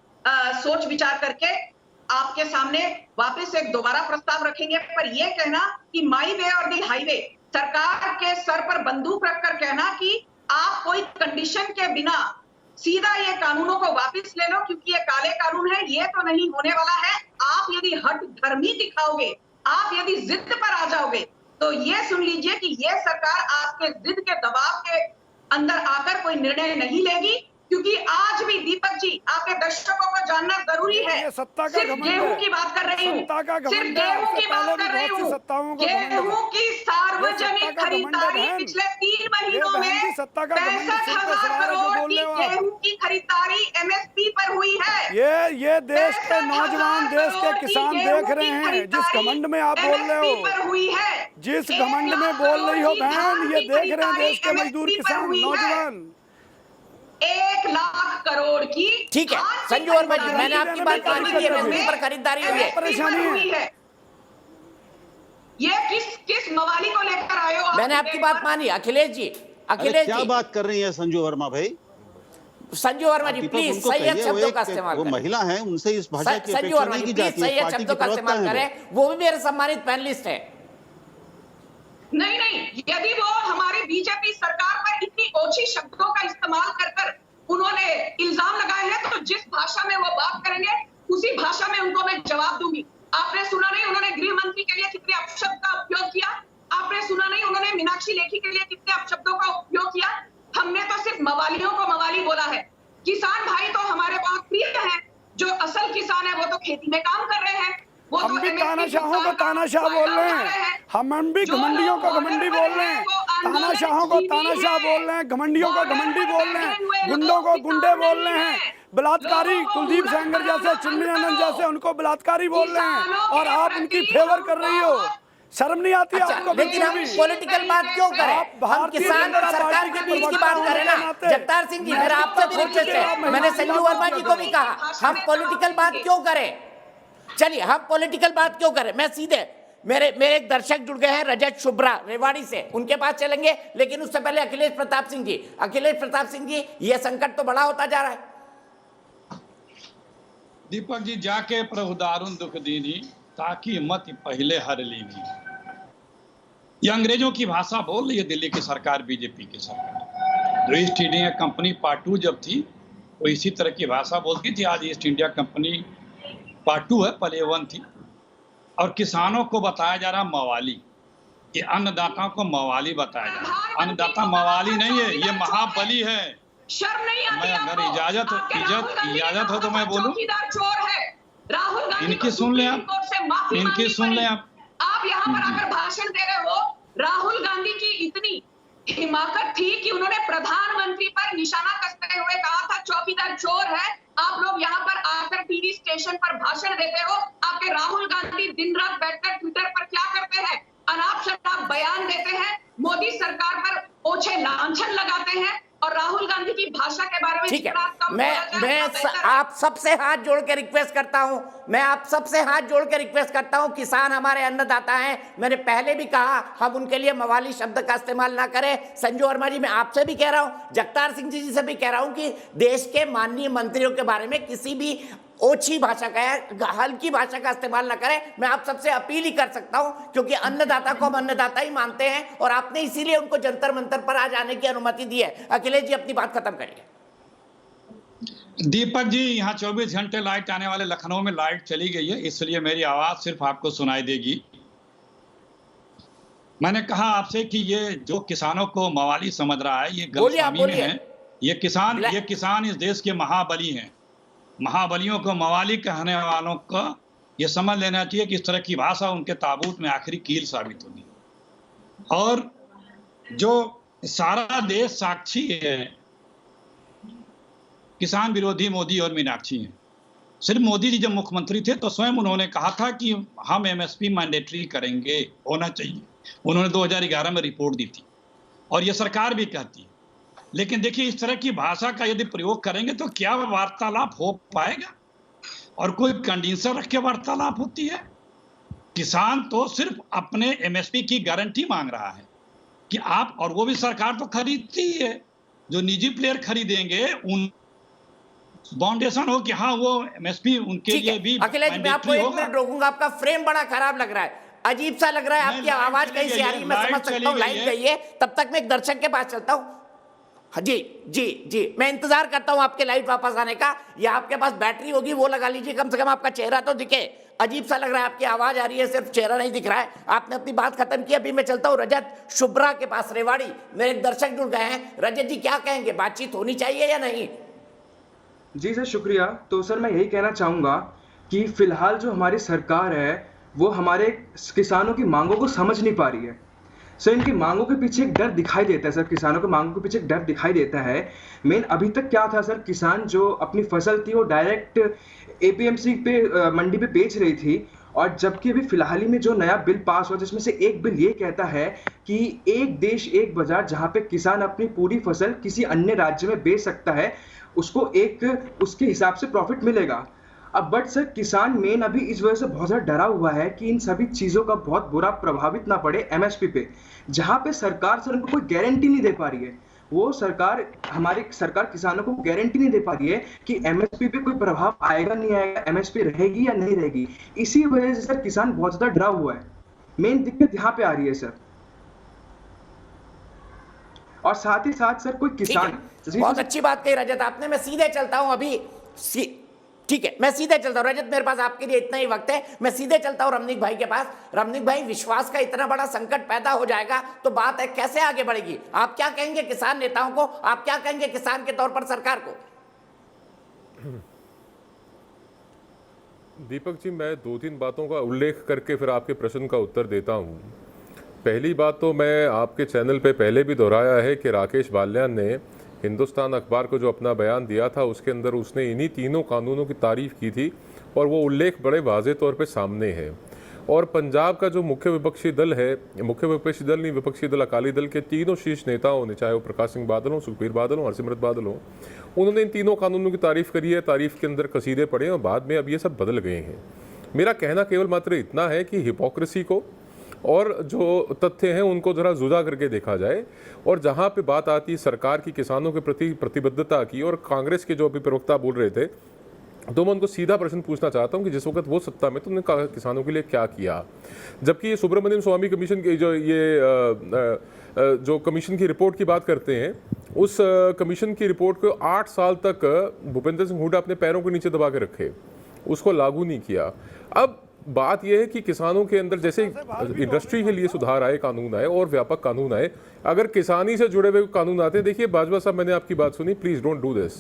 सोच विचार करके आपके सामने वापस एक दोबारा प्रस्ताव रखेंगे। पर यह कहना कि माई वे और दी हाईवे, सरकार के सर पर बंदूक रखकर कहना कि आप कोई कंडीशन के बिना सीधा ये कानूनों को वापस ले लो क्योंकि ये काले कानून है, ये तो नहीं होने वाला है। आप यदि हट धर्मी दिखाओगे, आप यदि जिद पर आ जाओगे, तो ये सुन लीजिए कि ये सरकार आपके जिद के दबाव के अंदर आकर कोई निर्णय नहीं लेगी। क्योंकि आज भी दीपक जी, आप आपके दर्शकों को जानना जरूरी है।
ये सत्ता का
सिर्फ
घमंड
गेहूं
है।
की बात कर रही हूँ,
सत्ता का घमंड
सिर्फ
है।
गेहूं
इससे
की बात
पहले भी
कर रही
बहुत सी
हूँ।
सत्ताओं का घमंड है।
गेहूं की
ये सत्ता
सार्वजनिक
का घमंड है
खरीदारी
बहन।
पिछले 3
ये
महीनों
बहन
में
जी सत्ता का घमंड सिर पे
65,000
सवार है जो
करोड़
बोल
की
रहे हो आप।
गेहूं की खरीदारी MSP पर हुई है।
ये देश के
65,000
नौजवान, देश के
करोड़ की
किसान
गेहूं
देख रहे
की
हैं जिस
खरीदारी
घमंड में आप बोल रहे
MSP पर
हो,
हुई है।
जिस
1
घमंड में
लाख
बोल रही हो
करोड़ की
बहन,
धान
ये
की
देख रहे हैं देश के
खरीदारी
मजदूर
MSP पर
किसान
हुई है।
नौजवान।
1 लाख करोड़ की
ठीक है
धान की
संजू वर्मा जी,
खरीदारी
मैंने आपकी बात मानी कि MSP पर खरीदारी हुई है।
परेशानी है।
हुई है। ये किस मवाली को लेकर आए हो आप?
मैंने आपकी बात मानी। अखिलेश जी,
अरे
अखिलेश
क्या
जी,
बात कर रही है संजू वर्मा भाई?
संजू वर्मा जी
दीपक,
प्लीज
उनको
सही
कहिए,
शब्दों का
वो
इस्तेमाल करें।
महिला है, उनसे इस भाषा की
संजू
अपेक्षा
वर्मा
नहीं
जी
की
प्लीज
जाती है।
सही
पार्टी
शब्दों
के
का
प्रवक्ता
इस्तेमाल
हैं
करें, वो भी मेरे सम्मानित पैनलिस्ट है।
नहीं, यदि वो हमारी बीजेपी सरकार पर इतनी ओछी शब्दों का इस्तेमाल कर उन्होंने इल्जाम लगाए हैं, तो जिस भाषा में वो बात करेंगे उसी भाषा में उनको मैं जवाब दूंगी। आपने सुना नहीं उन्होंने गृह मंत्री के लिए कितने अपशब्द का उपयोग किया? आपने सुना नहीं उन्होंने मीनाक्षी लेखी के लिए कितने अपशब्दों का उपयोग किया? हमने तो सिर्फ मवालियों को मवाली बोला है। किसान भाई तो हमारे बहुत प्रिय हैं। जो असल किसान है वो तो खेती में काम कर रहे हैं। वो
हम
तो
भी
MSP
तानाशाहों को तानाशाह
फायदा
बोल रहे
उठा
हैं, हम भी
जो
घमंडियों
लोग
को घमंडी बोल रहे हैं, तानाशाहों को तानाशाह बोल रहे हैं, घमंडियों को घमंडी बोल रहे हैं, गुंडों को गुंडे बोल रहे हैं, बलात्कारी कुलदीप सेंगर जैसे, चिन्मयानंद जैसे उनको बलात्कारी बोल रहे हैं, और आप उनकी फेवर कर रही हो। शर्म नहीं आती
अच्छा,
आपको?
लेकिन हम
बिल्कुल भी।
पॉलिटिकल बात क्यों करें?
आप
हम
भारतीय
किसान और
जनता
सरकार
पार्टी
के
के
बीच की
प्रवक्ता
बात करें ना।
होने के नाते
जगतार सिंह जी, फिर आपसे पूछे थे, मैंने संजू वर्मा जी को भी कहा, हम पॉलिटिकल बात क्यों करें? चलिए हम पॉलिटिकल बात क्यों करें? मैं सीधे मेरे एक दर्शक जुड़ गए हैं, रजत शुभ्रा रेवाड़ी से, उनके पास चलेंगे। लेकिन उससे पहले अखिलेश प्रताप सिंह जी, अखिलेश प्रताप सिंह जी, ये संकट तो बड़ा होता जा रहा है।
दीपक जी, जाके प्रभु दारुण दुख दीनी, ताकि मत पहले हर लीनी। ये अंग्रेजों की भाषा बोल रही है दिल्ली की सरकार, बीजेपी की सरकार। जो ईस्ट इंडिया कंपनी पार्ट 2 जब थी, वो इसी तरह की भाषा बोलती थी। आज ईस्ट इंडिया कंपनी पार्ट 2 है, पहले 1 थी। और किसानों को बताया जा रहा मवाली, ये अन्नदाताओं को मवाली बताया जा रहा है। अन्नदाता मवाली नहीं है, ये महाबली है।
शर्म नहीं आती
मैं अगर
आपको?
इजाजत
आपके राहुल गांधी
इजाजत हो तो
ने
मैं बोलूं?
चौकीदार चोर है। राहुल गांधी
इनकी
को
सुन लें
सुप्रीम
आप,
कोर्ट से माफी
इनकी
मांगनी
सुन लें
पड़ी।
आप।
आप यहाँ पर आकर भाषण दे रहे हो। राहुल गांधी की इतनी हिमाकत थी कि उन्होंने प्रधानमंत्री पर निशाना कसते हुए कहा था चौकीदार चोर है। आप लोग यहाँ पर आकर टीवी स्टेशन पर भाषण देते हो। आपके राहुल गांधी दिन रात बैठकर ट्विटर पर क्या करते हैं? अनाप शनाप बयान देते हैं, मोदी सरकार पर ओछे लांछन लगाते हैं, और राहुल गांधी की भाषा के बारे में
ठीक है,
जितना कम बोला जाए, उतना बेहतर है।
आप सबसे हाथ जोड़ के रिक्वेस्ट करता हूं, मैं आप सबसे हाथ जोड़ के रिक्वेस्ट करता हूं, किसान हमारे अन्नदाता हैं। मैंने पहले भी कहा हम उनके लिए मवाली शब्द का इस्तेमाल ना करें। संजू वर्मा जी, मैं आपसे भी कह रहा हूं, जगतार सिंह जी से भी कह रहा हूं कि देश के माननीय मंत्रियों के बारे में किसी भी ओछी भाषा का, हल्की भाषा का इस्तेमाल ना करें। मैं आप सबसे अपील ही कर सकता हूं, क्योंकि अन्नदाता को हम अन्नदाता ही मानते हैं, और आपने इसीलिए उनको जंतर मंतर पर आज आने की अनुमति दी है। अखिलेश जी अपनी बात खत्म करिए।
दीपक जी, यहाँ 24 घंटे लाइट आने वाले लखनऊ में लाइट चली गई है, इसलिए मेरी आवाज सिर्फ आपको सुनाई देगी। मैंने कहा आपसे कि ये जो किसानों को मवाली समझ रहा है, ये गलतफहमी में है। ये किसान इस देश के महाबली हैं। महाबलियों को मवाली कहने वालों को ये समझ लेना चाहिए कि इस तरह की भाषा उनके ताबूत में आखिरी कील साबित होगी। और जो सारा देश साक्षी है, किसान विरोधी मोदी और मीनाक्षी हैं। सिर्फ मोदी जी जब मुख्यमंत्री थे तो स्वयं उन्होंने कहा था कि हम MSP मैंडेटरी करेंगे, होना चाहिए। उन्होंने 2011 में रिपोर्ट दी थी, और ये सरकार भी कहती है। लेकिन देखिए, इस तरह की भाषा का यदि प्रयोग करेंगे तो क्या वार्तालाप हो पाएगा? और कोई कंडीशन रख के वार्तालाप होती है? किसान तो सिर्फ अपने MSP की गारंटी मांग रहा है कि आप, और वो भी सरकार तो खरीदती है। जो निजी प्लेयर खरीदेंगे उन बाउंडेशन हो कि हाँ वो MSP उनके लिए भी
अखिलेश, मैं आपको 1 मिनट रोकूंगा। आपका फ्रेम बड़ा खराब लग रहा है, अजीब सा लग रहा है, आपकी आवाज कहीं से आ रही है, मैं समझ सकता हूँ। लाइट गई है, तब तक मैं एक दर्शक के पास चलता हूँ। जी जी जी, मैं इंतजार करता हूं आपके लाइट वापस आने का, या आपके पास बैटरी होगी वो लगा लीजिए, कम से कम आपका चेहरा तो दिखे। अजीब सा लग रहा है, आपकी आवाज आ रही है, सिर्फ चेहरा नहीं दिख रहा है। आपने अपनी बात खत्म की, अभी मैं चलता हूं रजत शुभ्रा के पास, रेवाड़ी। मेरे एक दर्शक जुड़ गए हैं। रजत जी क्या कहेंगे, बातचीत होनी चाहिए या नहीं?
जी सर, शुक्रिया। तो सर मैं यही कहना चाहूँगा कि फ़िलहाल जो हमारी सरकार है वो हमारे किसानों की मांगों को समझ नहीं पा रही है। सर इनकी मांगों के पीछे एक डर दिखाई देता है सर, किसानों की मांगों के पीछे एक डर दिखाई देता है। मेन अभी तक क्या था सर, किसान जो अपनी फसल थी वो डायरेक्ट एपीएमसी पे मंडी पे बेच रही थी, और जबकि अभी फिलहाल ही में जो नया बिल पास हुआ जिसमें से एक बिल ये कहता है कि एक देश एक बाजार, जहां पे किसान अपनी पूरी फसल किसी अन्य राज्य में बेच सकता है, उसको एक उसके हिसाब से प्रॉफिट मिलेगा। अब बट सर किसान मेन अभी इस वजह से बहुत ज़्यादा डरा हुआ है कि इन सभी चीज़ों का बहुत बुरा प्रभावित ना पड़े एमएसपी पे, जहां पे सरकार सर उनको कोई गारंटी नहीं दे पा रही है। वो सरकार, हमारी सरकार किसानों को गारंटी नहीं दे पा रही है कि एमएसपी पे कोई प्रभाव आएगा नहीं आएगा, एमएसपी रहेगी या नहीं रहेगी। इसी वजह से सर किसान बहुत ज्यादा डरा हुआ है। मेन दिक्कत यहाँ पे आ रही है सर। और साथ ही साथ सर कोई किसान,
बहुत अच्छी बात कही रजत आपने। मैं सीधे चलता हूं अभी, ठीक है, मैं सीधे चलता हूं रजत, मेरे पास आपके लिए इतना ही वक्त है। मैं सीधे चलता हूं रमनीक भाई के पास। रमनीक भाई, विश्वास का इतना बड़ा संकट पैदा हो जाएगा तो बात है कैसे आगे बढ़ेगी? आप क्या कहेंगे किसान नेताओं को, आप क्या कहेंगे किसान के तौर पर सरकार को?
दीपक जी, मैं 2-3 बातों का उल्लेख करके फिर आपके प्रश्न का उत्तर देता हूं। पहली बात तो मैं आपके चैनल पे पहले भी दोहराया है कि राकेश बाल्यान ने हिंदुस्तान अखबार को जो अपना बयान दिया था उसके अंदर उसने इन्हीं तीनों कानूनों की तारीफ की थी, और वो उल्लेख बड़े वाज़े तौर पे सामने है। और पंजाब का जो मुख्य विपक्षी दल है, मुख्य विपक्षी दल नहीं, विपक्षी दल अकाली दल के तीनों शीर्ष नेताओं ने, चाहे वो प्रकाश सिंह बादल हो, सुखबीर बादल हो, हरसिमरत बादल हो, उन्होंने इन तीनों कानूनों की तारीफ करी है। तारीफ के अंदर कसीदे पड़े और बाद में अब ये सब बदल गए हैं। मेरा कहना केवल मात्र इतना है कि हिपोक्रेसी को और जो तथ्य हैं उनको जरा जुदा करके देखा जाए। और जहाँ पे बात आती है सरकार की किसानों के प्रति प्रतिबद्धता की, और कांग्रेस के जो अभी प्रवक्ता बोल रहे थे, तो मैं उनको सीधा प्रश्न पूछना चाहता हूँ कि जिस वक्त वो सत्ता में, तो उन्होंने किसानों के लिए क्या किया? जबकि ये सुब्रमण्यम स्वामी कमीशन की जो कमीशन की रिपोर्ट की बात करते हैं, उस कमीशन की रिपोर्ट को 8 साल तक भूपेंद्र सिंह हुड्डा अपने पैरों के नीचे दबा के रखे, उसको लागू नहीं किया। अब बात यह है कि किसानों के अंदर जैसे इंडस्ट्री के लिए सुधार आए, कानून आए और व्यापक कानून आए, अगर किसानी से जुड़े हुए कानून आते हैं, देखिए बाजवा साहब, मैंने आपकी बात सुनी, please don't do this,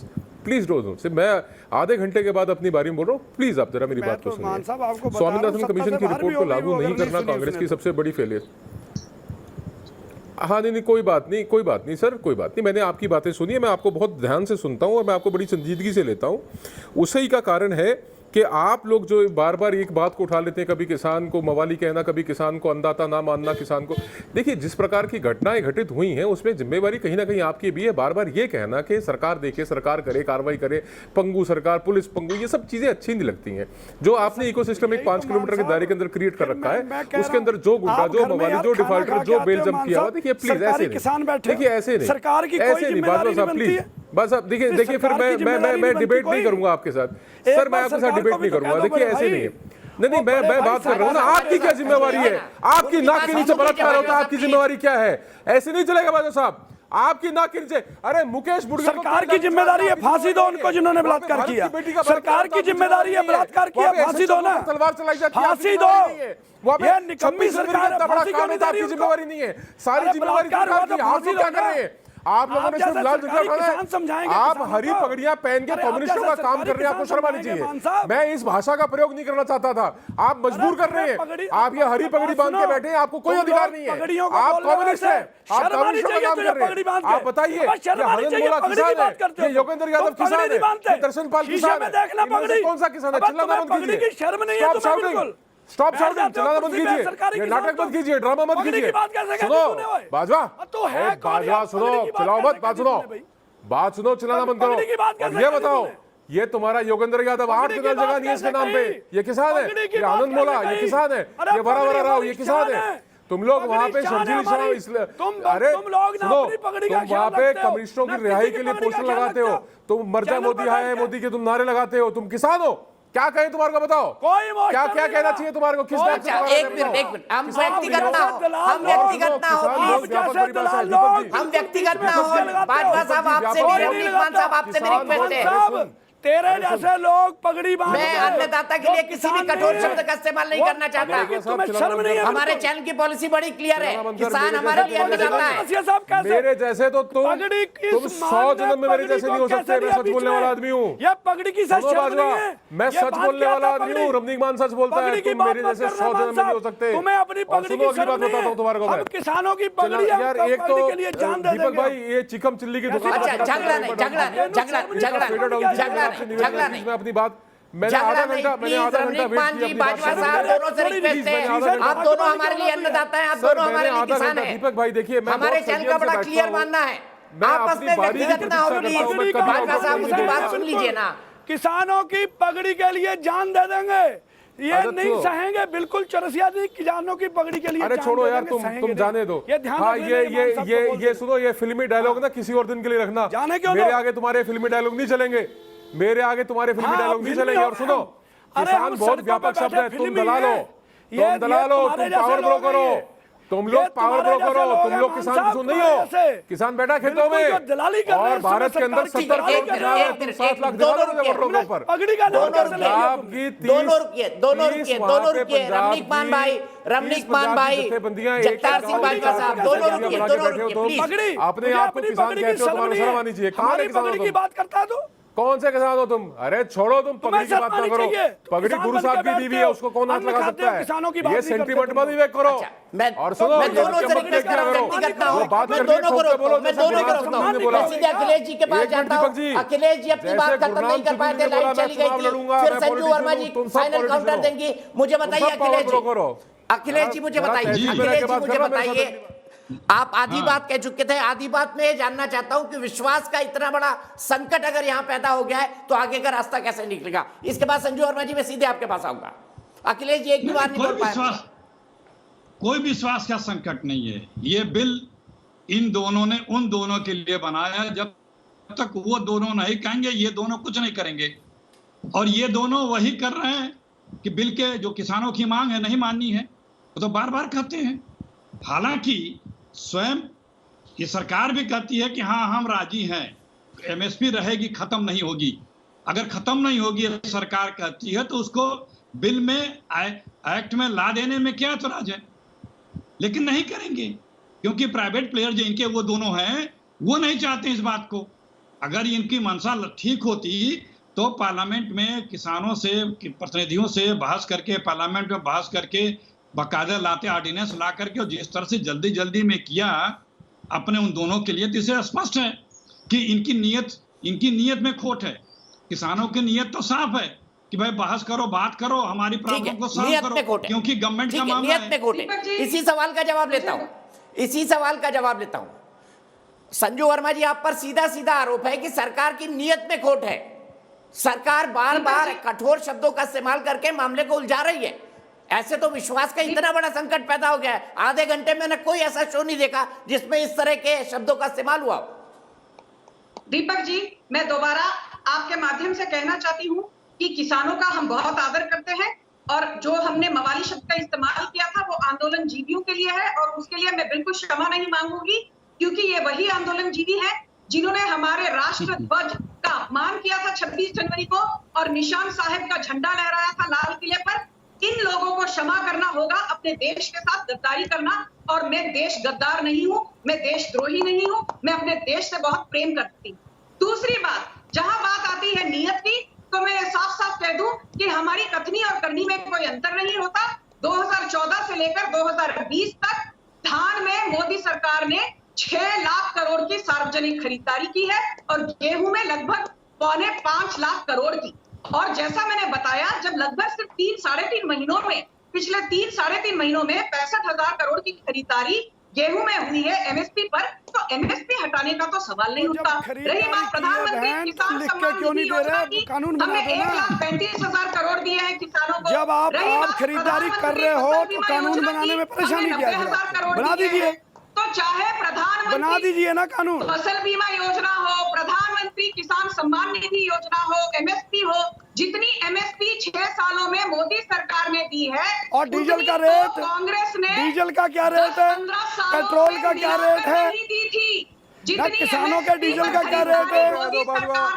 please don't. मैं आधे घंटे के बाद अपनी बारी में बोल रहा हूँ, प्लीज आप जरा मेरी बात को सुनिए। स्वामीनाथन कमीशन की रिपोर्ट को लागू नहीं करना कांग्रेस की सबसे बड़ी फेलियर। हाँ नहीं, कोई बात नहीं सर, कोई बात नहीं। मैंने आपकी बातें सुनी है, मैं आपको बहुत ध्यान से सुनता हूँ और मैं आपको बड़ी संजीदगी से लेता हूँ। उसी का कारण है कि आप लोग जो बार बार एक बात को उठा लेते हैं, कभी किसान को मवाली कहना, कभी किसान को अन्नदाता ना मानना, किसान को, देखिए जिस प्रकार की घटनाएं घटित हुई हैं उसमें जिम्मेवारी कहीं ना कहीं आपकी भी है। बार बार ये कहना कि सरकार देखे, सरकार करे, कार्रवाई करे, पंगु सरकार, पुलिस पंगु, ये सब चीजें अच्छी नहीं लगती हैं। जो आपने इकोसिस्टम एक 5 किलोमीटर के दायरे के अंदर क्रिएट कर रखा है, उसके अंदर जो गुंडा, जो मवाली, जो डिफॉल्टर, जो बेल जंप किया हुआ, देखिए प्लीज ऐसे नहीं, देखिए ऐसे नहीं, ऐसे नहीं, बाजवा साहब प्लीज, बस अब देखिए फिर मैं डिबेट नहीं करूंगा आपके साथ सर, मैं आपके साथ डिबेट नहीं करूंगा। देखिए ऐसे नहीं है, नहीं मैं बात कर रहा हूँ ना, आपकी क्या जिम्मेवारी है? आपकी नाक के नीचे बलात्कार होता है, आपकी जिम्मेवारी क्या है? ऐसे नहीं चलेगा बाजवा साहब, आपकी नाक के नीचे। अरे मुकेश बुढ़,
सरकार की जिम्मेदारी है, फांसी दो उनको जिन्होंने बलात्कार किया। सरकार की जिम्मेदारी है, बलात्कार किया, फांसी दो ना,
तलवार चलाई जाती है,
फांसी दो। ये निकम्मी सरकार है, फांसी क्यों नहीं दे रही?
जिम्मेवारी नहीं है, सारी जिम्मेवारी सरकार की। आप लोग क्या कर रहे हैं? आप लोगों ने सिर्फ लाल झंडा उठाना है, आप हरी पगड़ियां पहन के कम्युनिस्टों का काम कर रहे हैं, आपको शर्म आनी चाहिए। मैं इस भाषा का प्रयोग नहीं करना चाहता था, आप मजबूर कर रहे हैं। आप ये हरी पगड़ी बांध के बैठे हैं, आपको कोई अधिकार नहीं है, आप कम्युनिस्ट हैं, आप कम्युनिस्टों का काम कर रहे हैं। आप बताइए, हननमोला किसान है, ये योगेंद्र यादव किसान है, दर्शन पाल किसान है, कौन सा किसान है? चिल्लाना बंद कीजिए, स्टॉप शाउटिंग, स्टॉप शाउटिंग, चिल्लाना बंद कीजिए, ये नाटक मत कीजिए, ड्रामा मत कीजिए। सुनो बाजवा, बाजवा सुनो, चिल्लाओ मत, बात सुनो, चिल्लाना बंद करो। और ये बताओ, ये तुम्हारा योगेंद्र यादव 8 जगह नहीं है इसके नाम पे, ये किसान है, ये आनंद मोला ये किसान है, ये वरा राव ये किसान है। तुम लोग वहाँ पे शर्जीली शराब, अरे सुनो, तुम वहाँ पे कम्युनिस्टों की रिहाई के लिए पोस्टर लगाते हो, तुम मर जा मोदी, हाय मोदी के तुम नारे लगाते हो, तुम किसान हो। क्या कहें तुम्हारे को, बताओ क्या कहना चाहिए तुम्हारे को? किस बात से?
एक मिनट, हम व्यक्तिगत ना हो, हम व्यक्तिगत ना हो, बाजवा साहब आपसे भी, रमनीक मान साहब आपसे भी रिक्वेस्ट है,
तेरे जैसे लोग पगड़ी बांध
मैं अन्नदाता के लिए किसी भी कठोर शब्द का इस्तेमाल नहीं करना चाहता।
शर्म नहीं है?
हमारे चैनल की पॉलिसी बड़ी क्लियर है, किसान हमारे लिए अन्नदाता है।
मेरे जैसे तो तुम 100 जन्म में मेरे जैसे नहीं हो सकते। मैं सच बोलने वाला आदमी हूँ।
यह पगड़ी की सच नहीं है।
मैं सच बोलने वाला आदमी हूँ। रमनीक मान सच बोलता है। तुम मेरे जैसे 100 जन्म में नहीं हो सकते।
तुम्हें अपनी पगड़ी की
बात बताता हूँ तुम्हारे को मैं।
किसानों की पगड़ी
यार एक तो
के लिए जान दे
दीपक भाई, ये चिकम चिल्ली की दुकान
अच्छा, झगड़ा नहीं।
मैं अपनी बात मैंने आधा घंटा
रमनीक जी, बाजवा साहब दोनों से रिक्वेस्ट है, आप दोनों हमारे लिए अन्नदाता हैं, आप दोनों हमारे लिए किसान हैं।
दीपक भाई देखिए,
हमारे चैनल का बड़ा क्लियर मानना है, आपस में व्यक्तिगत ना हो प्लीज। बाजवा साहब उसकी बात सुन लीजिए ना।
किसानों की पगड़ी के लिए जान दे देंगे, ये नहीं सहेंगे बिल्कुल। चौरसिया जी किसानों की पगड़ी के लिए
अरे छोड़ो यार, तुम जाने दो। हाँ ये सुनो, ये फिल्मी डायलॉग ना किसी और दिन के लिए रखना। मेरे आगे तुम्हारे फिल्मी डायलॉग नहीं चलेंगे, मेरे आगे तुम्हारे फिल्मी डायलॉग नहीं चलेंगे। और सुनो, किसान बहुत व्यापक शब्द है। तुम दलाल हो, तुम पावर ब्रोकर हो, तुम लोग पावर ब्रोकर हो, तुम लोग किसान नहीं हो। किसान बैठा खेतों में और भारत के अंदर 70 करोड़ किसान है। तुम 7 लाख दिला दो वोटरों के ऊपर।
रमनीक मान भाई, जगतार सिंह बाजवा साहब, दोनों रुकिए।
अपने आप को किसान कहते हो, तुम्हारा शर्म आनी चाहिए। कहाँ है किसान
की बात करता है तू?
कौन से किसान हो तुम? अरे छोड़ो, तुम पगड़ी की बात ना करो। पगड़ी गुरु साहब की दीवी है, उसको कौन हाथ लगा सकता है? ये सेंटीमेंट मत विवेक करो। और सुनो,
मैं दोनों से रिक्वेस्ट कर रहा हूं, मैं दोनों को रोकता हूं, मैं सीधे अखिलेश जी के पास जाता हूं। अखिलेश जी अपनी बात खत्म नहीं कर पाए थे, लाइन चली गई थी। फिर संजू वर्मा जी फाइनल काउंटर देंगी। मुझे बताइए अखिलेश जी, मुझे बताइए, आप आधी बात कह चुके थे। आधी बात में ये जानना चाहता हूं कि विश्वास का इतना बड़ा संकट अगर यहां पैदा हो गया है तो आगे का रास्ता कैसे निकलेगा? इसके बाद संजू वर्मा जी मैं सीधे आपके पास आऊंगा। अखिलेश जी एक भी बार नहीं बोल पाए।
कोई विश्वास का संकट नहीं है। ये बिल इन दोनों ने उन दोनों के लिए बनाया, जब तक वो दोनों नहीं कहेंगे ये दोनों कुछ नहीं करेंगे। और ये दोनों वही कर रहे हैं कि बिल के जो किसानों की मांग है नहीं माननी है, वो तो बार बार कहते हैं। हालांकि स्वयं ये सरकार भी कहती है कि हाँ हम राजी हैं, एमएसपी रहेगी, खत्म नहीं होगी। अगर खत्म नहीं होगी सरकार कहती है तो उसको बिल में एक्ट में ला देने में क्या एतराज है? लेकिन नहीं करेंगे क्योंकि प्राइवेट प्लेयर जो इनके वो दोनों हैं वो नहीं चाहते इस बात को। अगर इनकी मंशा ठीक होती तो पार्लियामेंट में किसानों से, प्रतिनिधियों से बहस करके, पार्लियामेंट में बहस करके बाकायदा लाते, ऑर्डिनेंस ला करके, और जिस तरह से जल्दी जल्दी में किया अपने उन दोनों के लिए, तो इसे स्पष्ट है कि इनकी नीयत में खोट है। किसानों की नीयत तो साफ है कि भाई बहस करो, बात करो, हमारी प्रॉब्लम को सॉल्व करो, क्योंकि गवर्नमेंट का मामला है।
इसी सवाल का जवाब लेता हूं। संजू वर्मा जी, आप पर सीधा सीधा आरोप है कि सरकार की नीयत में खोट है। सरकार बार बार कठोर शब्दों का इस्तेमाल करके मामले को उलझा रही है। ऐसे तो विश्वास का इतना बड़ा संकट पैदा हो गया है। आधे घंटे में कोई ऐसा शो नहीं देखा जिसमें इस तरह के शब्दों का इस्तेमाल हुआ।
दीपक जी, मैं दोबारा आपके माध्यम से कहना चाहती हूँ कि किसानों का हम बहुत आदर करते हैं, और जो हमने मवाली शब्द का इस्तेमाल किया था वो आंदोलन जीवियों के लिए है, और उसके लिए मैं बिल्कुल क्षमा नहीं मांगूंगी, क्योंकि ये वही आंदोलन जीवी है जिन्होंने हमारे राष्ट्र ध्वज का अपमान किया था 26 जनवरी को, और निशान साहब का झंडा लहराया था लाल किले पर। इन लोगों को क्षमा करना होगा, अपने देश के साथ गद्दारी करना। और मैं देश गद्दार नहीं हूं, मैं देशद्रोही नहीं हूं, मैं अपने देश से बहुत प्रेम करती हूं। दूसरी बात, जहां बात आती है नियत की, तो मैं साफ साफ कह दूं कि हमारी कथनी और करनी में कोई अंतर नहीं होता। 2014 से लेकर 2020 तक धान में मोदी सरकार ने 6 लाख करोड़ की सार्वजनिक खरीदारी की है, और गेहूं में लगभग 4.25 लाख करोड़ की। और जैसा मैंने बताया, जब लगभग सिर्फ 3-3.5 महीनों में, पिछले 3-3.5 महीनों में 65,000 करोड़ की खरीदारी गेहूं में हुई है एमएसपी पर, तो एमएसपी हटाने का तो सवाल नहीं उठता। रही बात प्रधानमंत्री किसान सम्मान निधि योजना की, हमने 1,35,000 करोड़ दिए हैं किसानों को।
जब आप खरीदारी कर रहे हो तो कानून बनाने में परेशानी क्या है? बना दीजिए,
तो चाहे प्रधानमंत्री
बना दीजिए ना कानून।
फसल बीमा योजना हो, प्रधानमंत्री किसान सम्मान निधि योजना हो, एमएसपी हो, जितनी एमएसपी 6 सालों में मोदी सरकार ने दी है,
और डीजल का रेट,
कांग्रेस ने
डीजल का क्या रेट है, पेट्रोल का क्या रेट है,
दी थी।
ना किसानों के डीजल का क्या रेट है,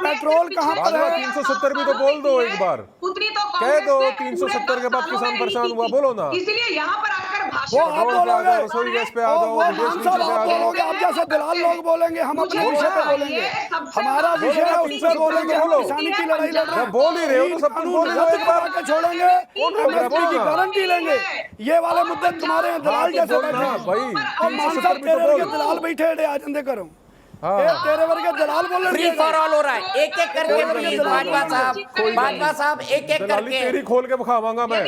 पेट्रोल कहाँ पर है?
370 भी तो बोल दो एक बार, कह दो 370 के बाद किसान परेशान हुआ, बोलो ना।
इसलिए यहाँ पर आकर
वो
भाषण
आप बोलोगे,
रसोई गैस पे आ जाओ,
वो मान साहब आप बोलोगे, आप जैसे दलाल लोग बोलेंगे, हम अपने विषय पे बोलेंगे, हमारा विषय है उस पर बोलेंगे, हम किसानी की लड़ाई लड़ रहे हैं।
बोल ही रहे हो तो सब कुछ बोल ही रहे हो एक बार,
के छोड़ेंगे, एमएसपी की गारंटी लेंगे, ये वाले मुद्दे तुम्हारे यहाँ दलाल जैसे बैठे हैं
भाई,
और मान साहब तेरे वर्गे दलाल बैठे हैं, आजंदे करो तेरे वर्गे दलाल बोल रहे
फ्री फॉर ऑल हो रहा है, एक एक करके प्लीज बाजवा साहब एक एक
दलाली
करके।
तेरी खोल के दिखावांगा मैं,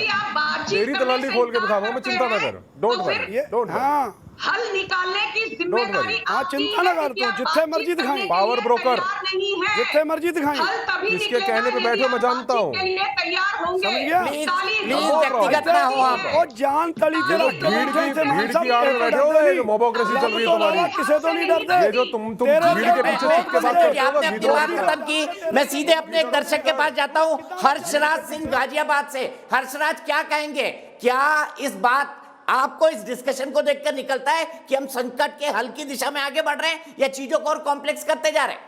तेरी दलाली खोल के दिखावांगा मैं, चिंता ना कर, डोंट वरी, डोंट वरी।
हल निकालने की जिम्मेदारी
हाँ चिंता न कर, तो जितने मर्जी दिखाएं,
पावर ब्रोकर
नहीं है,
जितने मर्जी दिखाएं,
किसके कहने पे बैठे हो मैं जानता हूँ,
तैयार होंगे।
समझ गया?
प्लीज व्यक्तिगत ना हो आप।
और जान तली के
भीड़ की आड़ में बैठे हो, ये जो मोबोक्रेसी चल रही है तुम्हारी,
किसे तो नहीं डरते,
ये जो तुम भीड़ के पीछे छुप के बात करते हो
आपने
ना,
अपनी बात खत्म की, मैं सीधे अपने एक दर्शक के पास जाता हूं, हर्षराज सिंह गाजियाबाद से। हर्षराज क्या कहेंगे, क्या इस बात आपको इस डिस्कशन को देखकर निकलता है कि हम संकट के हल की दिशा में आगे बढ़ रहे हैं या चीजों को और कॉम्प्लेक्स करते जा रहे हैं?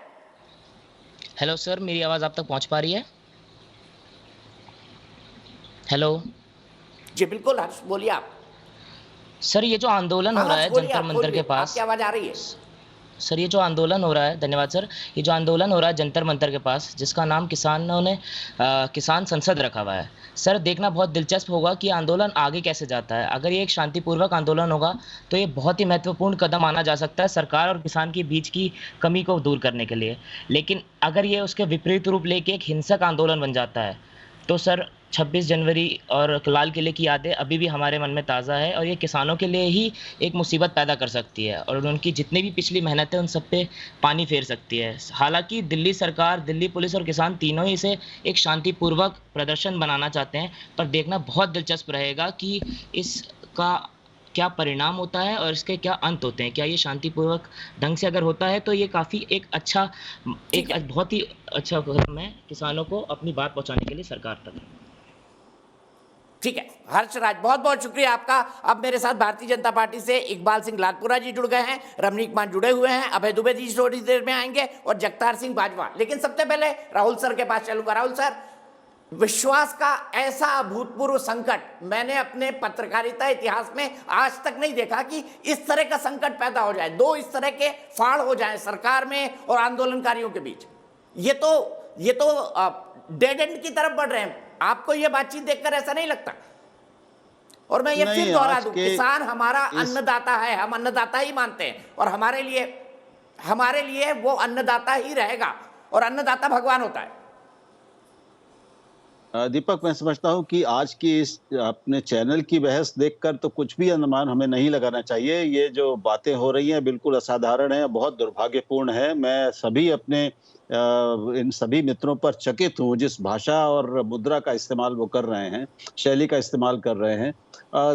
हेलो सर, मेरी आवाज़ आप तक पहुंच पा रही है? हेलो
जी बिल्कुल हर्ष, बोलिए आप।
सर, ये जो आंदोलन हो रहा है जंतर मंतर के पास,
आपकी आवाज आ रही है?
सर ये जो आंदोलन हो रहा है, धन्यवाद सर, ये जो आंदोलन हो रहा है जंतर मंतर के पास, जिसका नाम किसानों ने किसान संसद रखा हुआ है, सर देखना बहुत दिलचस्प होगा कि आंदोलन आगे कैसे जाता है। अगर ये एक शांतिपूर्वक आंदोलन होगा तो ये बहुत ही महत्वपूर्ण कदम माना जा सकता है सरकार और किसान के बीच की कमी को दूर करने के लिए। लेकिन अगर ये उसके विपरीत रूप लेके एक हिंसक आंदोलन बन जाता है तो सर 26 जनवरी और लाल किले की यादें अभी भी हमारे मन में ताज़ा है और ये किसानों के लिए ही एक मुसीबत पैदा कर सकती है और उनकी जितनी भी पिछली मेहनत है उन सब पे पानी फेर सकती है। हालांकि दिल्ली सरकार, दिल्ली पुलिस और किसान तीनों ही इसे एक शांतिपूर्वक प्रदर्शन बनाना चाहते हैं, पर देखना बहुत दिलचस्प रहेगा कि इसका क्या परिणाम होता है और इसके क्या अंत होते हैं। क्या ये शांतिपूर्वक ढंग से अगर होता है तो ये काफ़ी एक बहुत ही अच्छा कदम है किसानों को अपनी बात पहुँचाने के लिए सरकार तक।
ठीक है हर्षराज, बहुत बहुत शुक्रिया आपका। अब मेरे साथ भारतीय जनता पार्टी से इकबाल सिंह लालपुरा जी जुड़ गए हैं, रमनीक मान जुड़े हुए हैं, अभय दुबे जी थोड़ी देर में आएंगे और जगतार सिंह बाजवा। लेकिन सबसे पहले राहुल सर के पास चलूंगा। राहुल सर, विश्वास का ऐसा अभूतपूर्व संकट मैंने अपने पत्रकारिता इतिहास में आज तक नहीं देखा कि इस तरह का संकट पैदा हो जाए, दो इस तरह के फाड़ हो जाए सरकार में और आंदोलनकारियों के बीच। ये तो डेड एंड की तरफ बढ़ रहे हैं। आपको ये बातचीत देखकर ऐसा नहीं लगता? और मैं ये फिर दोहरा दूं, किसान हमारा अन्नदाता है, हम अन्नदाता ही मानते हैं और हमारे लिए वो अन्नदाता ही रहेगा और अन्नदाता भगवान होता है।
दीपक, मैं समझता हूं कि आज की इस अपने चैनल की बहस देखकर तो कुछ भी अनुमान हमें नहीं लगाना चाहिए। ये जो बातें हो रही हैं बिल्कुल असाधारण है, बहुत दुर्भाग्यपूर्ण है। मैं सभी अपने इन सभी मित्रों पर चकित हूँ जिस भाषा और मुद्रा का इस्तेमाल वो कर रहे हैं, शैली का इस्तेमाल कर रहे हैं।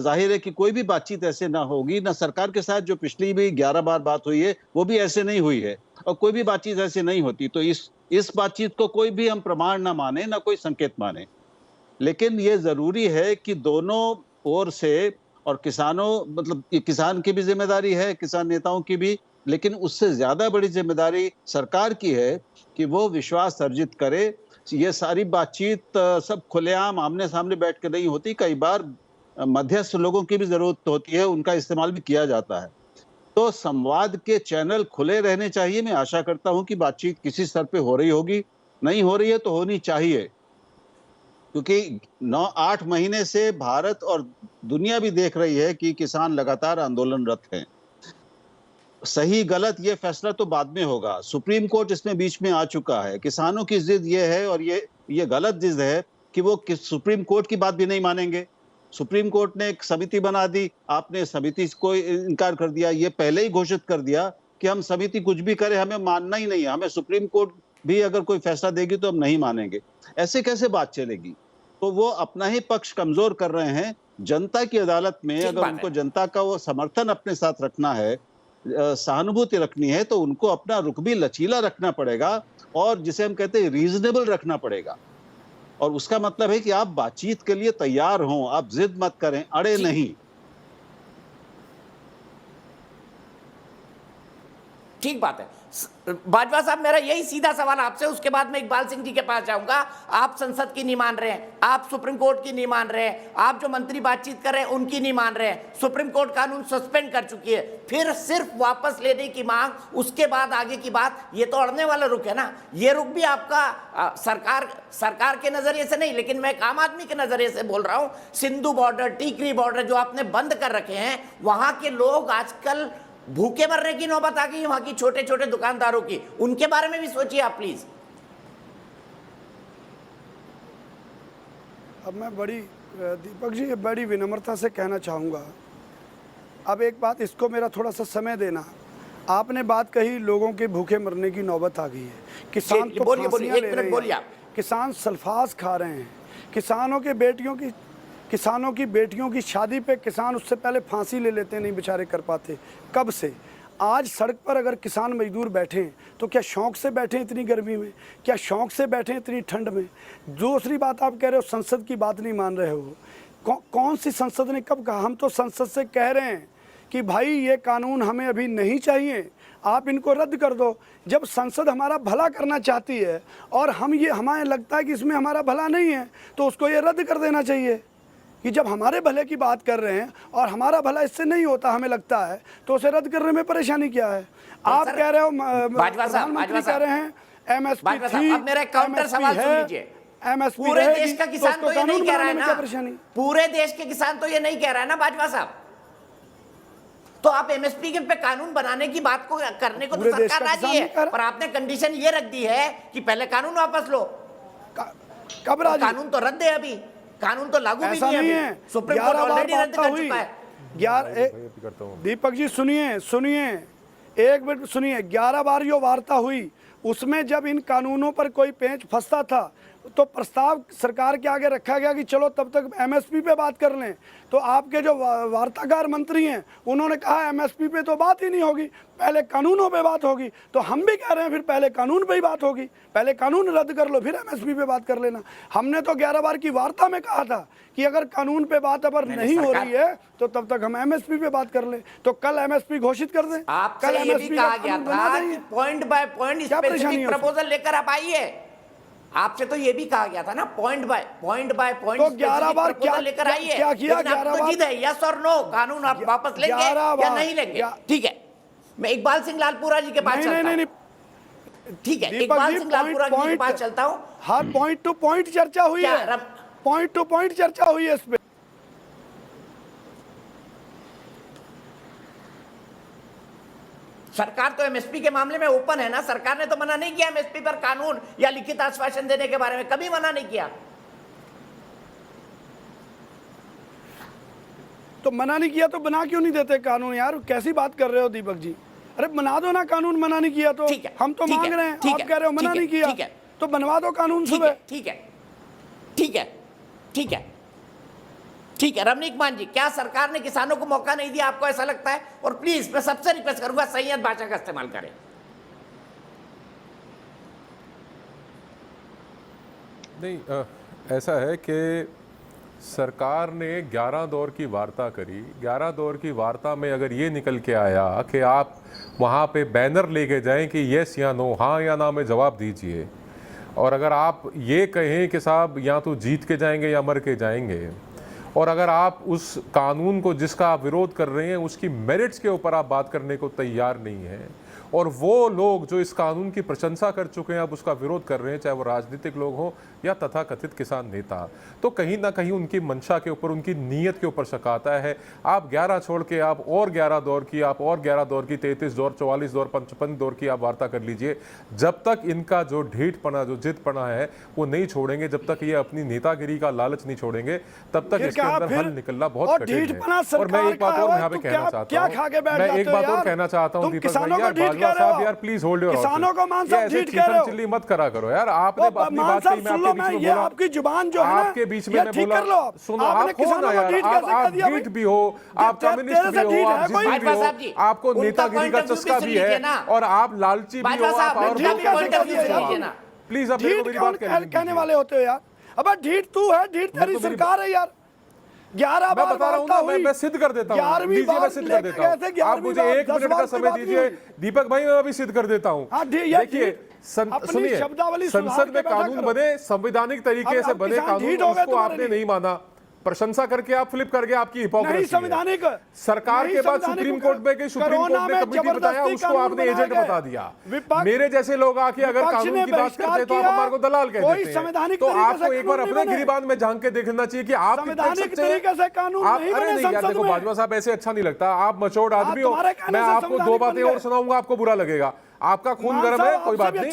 जाहिर है कि कोई भी बातचीत ऐसे ना होगी, ना सरकार के साथ जो पिछली भी 11 बार बात हुई है वो भी ऐसे नहीं हुई है और कोई भी बातचीत ऐसे नहीं होती। तो इस बातचीत को कोई भी हम प्रमाण ना माने, ना कोई संकेत माने। लेकिन ये जरूरी है कि दोनों ओर से, और किसानों मतलब किसान की भी जिम्मेदारी है, किसान नेताओं की भी, लेकिन उससे ज्यादा बड़ी जिम्मेदारी सरकार की है कि वो विश्वास अर्जित करे। ये सारी बातचीत सब खुलेआम आमने सामने बैठ के नहीं होती, कई बार मध्यस्थ लोगों की भी जरूरत होती है, उनका इस्तेमाल भी किया जाता है। तो संवाद के चैनल खुले रहने चाहिए। मैं आशा करता हूं कि बातचीत किसी स्तर पे हो रही होगी, नहीं हो रही है तो होनी चाहिए, क्योंकि 9-8 महीने से भारत और दुनिया भी देख रही है कि किसान लगातार आंदोलनरत हैं। सही गलत ये फैसला तो बाद में होगा, सुप्रीम कोर्ट इसमें बीच में आ चुका है। किसानों की जिद ये है और ये गलत जिद है कि वो सुप्रीम कोर्ट की बात भी नहीं मानेंगे। सुप्रीम कोर्ट ने एक समिति बना दी, आपने समिति को इनकार कर दिया। ये पहले ही घोषित कर दिया कि हम समिति कुछ भी करे हमें मानना ही नहीं है, हमें सुप्रीम कोर्ट भी अगर कोई फैसला देगी तो हम नहीं मानेंगे। ऐसे कैसे बात चलेगी? तो वो अपना ही पक्ष कमजोर कर रहे हैं। जनता की अदालत में अगर उनको जनता का वो समर्थन अपने साथ रखना है, सहानुभूति रखनी है, तो उनको अपना रुख भी लचीला रखना पड़ेगा और जिसे हम कहते हैं रीजनेबल रखना पड़ेगा। और उसका मतलब है कि आप बातचीत के लिए तैयार हों, आप जिद मत करें, अड़े नहीं।
ठीक बात है। बाजवा साहब, मेरा यही सीधा सवाल आपसे, उसके बाद मैं इकबाल सिंह जी के पास जाऊंगा। आप संसद की नहीं मान रहे हैं, आप सुप्रीम कोर्ट की नहीं मान रहे हैं, आप जो मंत्री बातचीत कर रहे हैं उनकी नहीं मान रहे हैं, सुप्रीम कोर्ट कानून सस्पेंड कर चुकी है, फिर सिर्फ वापस लेने की मांग, उसके बाद आगे की बात, ये तो अड़ने वाला रुख है ना। ये रुख भी आपका सरकार के नजरिए से नहीं, लेकिन मैं एक आम आदमी के नजरिए से बोल रहा हूं। सिंधु बॉर्डर, टीकरी बॉर्डर जो आपने बंद कर रखे हैं, वहां के लोग आजकल भूखे मरने की नौबत आ गई है, वहां की छोटे छोटे दुकानदारों की, उनके बारे में भी सोचिए आप प्लीज।
अब मैं दीपक जी बड़ी विनम्रता से कहना चाहूँगा, अब एक बात, इसको मेरा थोड़ा सा समय देना। आपने बात कही लोगों के भूखे मरने की नौबत आ गई है, किसान तो फांसियां ले रहे हैं, किसान सल्फास खा रहे हैं, किसानों की बेटियों की शादी पे किसान उससे पहले फांसी ले लेते, नहीं बेचारे कर पाते। कब से आज सड़क पर अगर किसान मजदूर बैठे तो क्या शौक से बैठे इतनी गर्मी में, क्या शौक से बैठे इतनी ठंड में? दूसरी बात आप कह रहे हो संसद की बात नहीं मान रहे हो, कौन सी संसद ने कब कहा? हम तो संसद से कह रहे हैं कि भाई ये कानून हमें अभी नहीं चाहिए, आप इनको रद्द कर दो। जब संसद हमारा भला करना चाहती है और हमें लगता है कि इसमें हमारा भला नहीं है, तो उसको ये रद्द कर देना चाहिए कि जब हमारे भले की बात कर रहे हैं और हमारा भला इससे नहीं होता हमें लगता है, तो उसे रद्द करने में परेशानी क्या है? आप कह रहे हो, प्रधानमंत्री कह रहे हैं एमएसपी थी,
अब मेरा काउंटर सवाल सुन लीजिए।
एमएसपी
पूरे देश का किसान तो ये नहीं कह रहा है ना, पूरे देश के किसान तो ये नहीं कह रहा है ना बाजवा साहब। तो आप एमएसपी के पे कानून बनाने की बात को करने को तो सरकार राजी है, पर आपने कंडीशन ये रख दी है कि पहले कानून वापस लो।
कब राजी?
कानून तो रद्द है, अभी कानून तो लागू भी नहीं है, सुप्रीम कोर्ट ऑलरेडी रद्द कर चुका है।
दीपक जी सुनिए, एक मिनट सुनिए। 11 बार जो वार्ता हुई, उसमें जब इन कानूनों पर कोई पेंच फंसता था तो प्रस्ताव सरकार के आगे रखा गया कि चलो तब तक एमएसपी पे बात कर लें। तो आपके जो वार्ताकार मंत्री हैं उन्होंने कहा एमएसपी पे तो बात ही नहीं होगी, पहले कानूनों पे बात होगी। तो हम भी कह रहे हैं फिर पहले कानून पे ही बात होगी, पहले कानून रद्द कर लो फिर एमएसपी पे बात कर लेना। हमने तो 11 बार की वार्ता में कहा था कि अगर कानून पे बात अगर नहीं हो रही है तो तब तक हम एमएसपी पे बात कर लें। तो कल एमएसपी घोषित कर दें।
कल एमएसपी कहा गया था कि point by point specific proposal लेकर आप आइए। आपसे तो ये भी कहा गया था ना, पॉइंट बाय पॉइंट
तो 11 बार क्या
लेकर आइए।
क्या किया? 11 बार
जिद है, यस और नो, कानून आप वापस लेंगे या नहीं लेंगे? ठीक है, मैं इकबाल सिंह लालपुरा जी के पास चलता हूं। ठीक है, इकबाल सिंह लालपुरा जी के पास चलता हूं।
हर पॉइंट टू पॉइंट चर्चा हुई है, पॉइंट टू पॉइंट चर्चा हुई है इस पे।
सरकार तो एमएसपी के मामले में ओपन है ना, सरकार ने तो मना नहीं किया एमएसपी पर कानून या लिखित आश्वासन देने के बारे में, कभी मना नहीं किया।
तो मना नहीं किया तो बना क्यों नहीं देते कानून? यार कैसी बात कर रहे हो दीपक जी? अरे बना दो ना कानून, मना नहीं किया तो हम तो मांग रहे हैं, आप कह रहे हो मना नहीं किया, तो बनवा दो कानून सुबह।
ठीक है, ठीक है, ठीक है, ठीक है। रमनीक मान जी, क्या सरकार ने किसानों को मौका नहीं दिया, आपको ऐसा लगता है? और प्लीज मैं सबसे रिक्वेस्ट करूंगा संयत भाषा का इस्तेमाल करें।
नहीं, ऐसा है कि सरकार ने 11 दौर की वार्ता करी। 11 दौर की वार्ता में अगर ये निकल के आया कि आप वहाँ पे बैनर लेके जाएं कि येस या नो, हाँ या ना में जवाब दीजिए, और अगर आप ये कहें कि साहब या तो जीत के जाएंगे या मर के जाएंगे, और अगर आप उस कानून को जिसका आप विरोध कर रहे हैं उसकी मेरिट्स के ऊपर आप बात करने को तैयार नहीं हैं, और वो लोग जो इस कानून की प्रशंसा कर चुके हैं आप उसका विरोध कर रहे हैं, चाहे वो राजनीतिक लोग हों या तथाकथित किसान नेता, तो कहीं ना कहीं उनकी मंशा के ऊपर, उनकी नीयत के ऊपर शक आता है। आप 11 छोड़ के आप और 11 दौर की, आप और 11 दौर की, 33 दौर, 44 दौर, 55 दौर की आप वार्ता कर लीजिए। जब तक इनका जो ढीठपना, जो जिदपना है वो नहीं छोड़ेंगे, जब तक ये अपनी नेतागिरी का लालच नहीं छोड़ेंगे, तब तक इसके अंदर हल निकलना बहुत कठिन है। और मैं एक बात और यहाँ पे कहना चाहता हूँ, मैं एक बात और कहना चाहता हूँ दीपक भाई, बाजवा साहब यार प्लीज होल्ड योर
किसानों को मान सब ढीठ कह रहे हो,
चिल्ली मत करा करो यार। आपने अपनी बात कही, मैं आपके बीच में बोला,
आपकी जुबान जो है ना,
आपके बीच में मैं बोला, सुनो आप हो ना यार, आप ढीठ भी हो, आप कम्युनिस्ट भी हो, आप जिद्दी भी हो, आपको नेतागिरी का चस्का भी है, और आप लालची भी हो, आप और
प्लीज अब मेरी बात कहने वाले होते हो यार। अब ढीठ तू है, ढीठ तेरी सरकार है यार। 11
मैं बता रहा हूँ ना, मैं सिद्ध कर देता हूँ,
11वीं
दीजिए मैं
बार
सिद्ध कर देता हूँ।
लेके
आप मुझे 1 मिनट का समय दीजिए दीपक भाई, मैं अभी सिद्ध कर देता हूँ। देखिए सुनिए, संसद में कानून बने, संवैधानिक तरीके से बने कानून, उसको आपने नहीं माना, प्रशंसा करके आप फ्लिप कर गए, आपकी हिपोक्रेसी है।
संवैधानिक
सरकार के बाद सुप्रीम कोर्ट में गई, सुप्रीम कोर्ट ने कमेटी बताया, उसको आपने एजेंट बता दिया। मेरे जैसे लोग आके अगर कानून की बात करते तो आप हमारे को दलाल कह देते हैं। तो आपको एक बार अपने गिरिबान में झांक के देखना चाहिए कि आप कितने सच्चे हैं। अरे नहीं यार, देखो बाजवा साहब, ऐसे अच्छा नहीं लगता, आप मचोड़ आदमी हो। मैं आपको 2 बातें और सुनाऊंगा, आपको बुरा लगेगा, आपका खून गर्म है, कोई बात नहीं।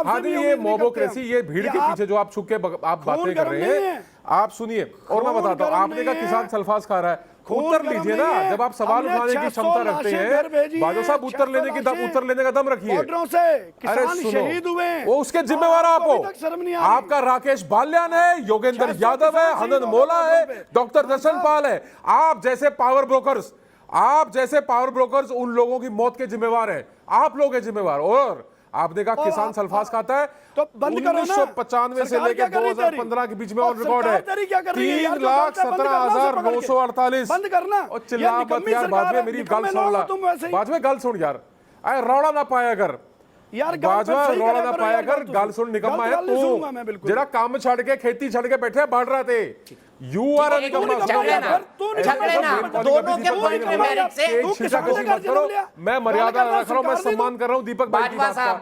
हाँ नहीं, ये मोबोक्रेसी, ये भीड़ के पीछे जो आप छुप के आप बातें कर रहे हैं, आप सुनिए। और मैं बताता हूँ, आपने कहा किसान सल्फास खा रहा है, उत्तर लीजिए ना। जब आप सवाल उठाने की क्षमता रखते हैं बाजवा साहब, उत्तर लेने का दम रखिए। अरे सुनो, वो उसके जिम्मेवार आप हो। आपका राकेश बाल्यान है, योगेंद्र यादव है, हनन मोला है, डॉक्टर दर्शन पाल है। आप जैसे पावर ब्रोकर्स उन लोगों की मौत के जिम्मेवार हैं, आप लोग हैं जिम्मेवार। और आपने कहा किसान सल्फास खाता है, तो 1995 से लेकर 2015 के बीच में ऑन रिकॉर्ड है 3,17,948।
बंद करना
और चिल्ला मत यार, बाद में मेरी गल सुन ला, बाद में गल सुन यार, अरे रौला ना पाया कर
यार,
बाजवा रौला ना पाया कर, गल सुन, निकम्मा है तू, जरा काम छड़ के खेती छड़ के बैठे बढ़ रहे थे। यू आर निकम्मा,
दोनों के पॉइंट में मेरिट से
मैं मर्यादा रख रहा हूँ, मैं सम्मान कर रहा हूँ दीपक भाई की बात का।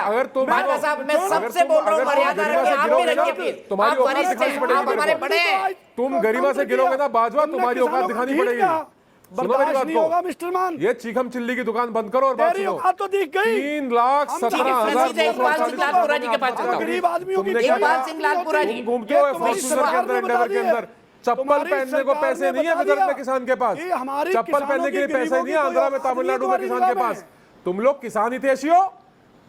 अगर तुम मैं सबसे बोल रहा हूँ, मर्यादा रखिए, आप भी रखिए प्लीज।
तुम्हारी औकात दिखानी पड़ेगी, तुम गरिमा से गिरोगे ना बाजवा, तुम्हारी औकात दिखानी पड़ेगी। सुनो मेरी बात को,
मिस्टर मान,
ये चीखम चिल्ली की दुकान बंद करो और बात सुनो।
तो दिख गई
3,17,948 जी के पास
गरीब आदमियों की
इकबाल सिंह लालपुरा जी
घूमते हो फॉर्च्यूनर के अंदर, एंडेवर के अंदर। चप्पल पहनने को पैसे नहीं है विदर्भ में किसान के पास, चप्पल पहनने के लिए पैसे नहीं है आंध्रा में, तमिलनाडु में किसान के पास। तुम लोग किसान हितैषी हो,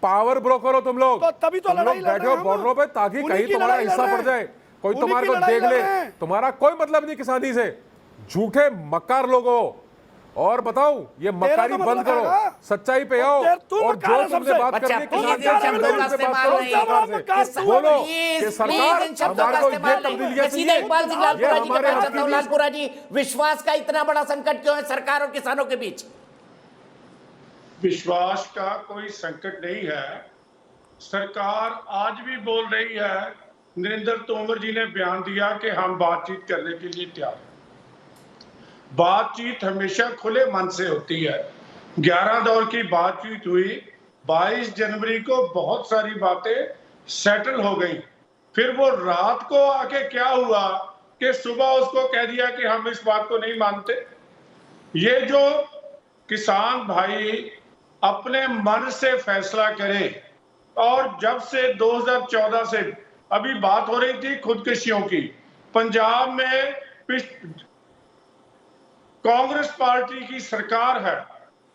पावर ब्रोकर हो तुम लोग,
तभी तो
बैठे हो बॉर्डरों पे ताकि कहीं तुम्हारा हिस्सा पड़ जाए, कोई तुम्हारे को देख ले। तुम्हारा कोई मतलब नहीं किसानी से, झूठे मक्कार लोग हो। और बताऊं, ये मक्कारी बंद करो, सच्चाई पे आओ, और जो तुमने बात करनी है किसान से बोलो कि सरकार हमारे को ये तब्दीलियां चाहिए।
इकबाल सिंह लालपुरा जी के पास चलता हूं। लालपुरा जी, विश्वास का इतना बड़ा संकट क्यों है सरकार और किसानों के बीच?
विश्वास का कोई संकट नहीं है। सरकार आज भी बोल रही है, नरेंद्र तोमर जी ने बयान दिया कि हम बातचीत करने के लिए तैयार हैं। बातचीत हमेशा खुले मन से होती है। 11 दौर की बातचीत हुई, 22 जनवरी को बहुत सारी बातें सेटल हो गई। फिर वो रात को आके क्या हुआ कि सुबह उसको कह दिया कि हम इस बात को नहीं मानते। ये जो किसान भाई अपने मन से फैसला करें, और जब से 2014 से अभी बात हो रही थी खुदकुशियों की, पंजाब में कांग्रेस पार्टी की सरकार है,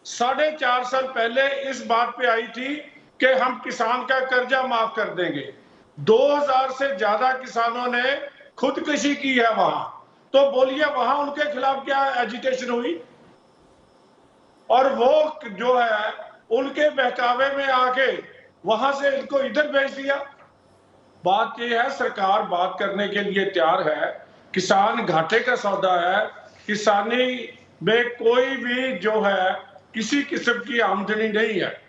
4.5 साल पहले इस बात पे आई थी कि हम किसान का कर्जा माफ कर देंगे। 2000 से ज्यादा किसानों ने खुदकुशी की है वहां। तो बोलिए वहां उनके खिलाफ क्या एजिटेशन हुई? और वो जो है उनके बहकावे में आके वहां से इनको इधर भेज दिया। बात यह है, सरकार बात करने के लिए तैयार है। किसान घाटे का सौदा है, किसानी में कोई भी जो है किसी किस्म की आमदनी नहीं है।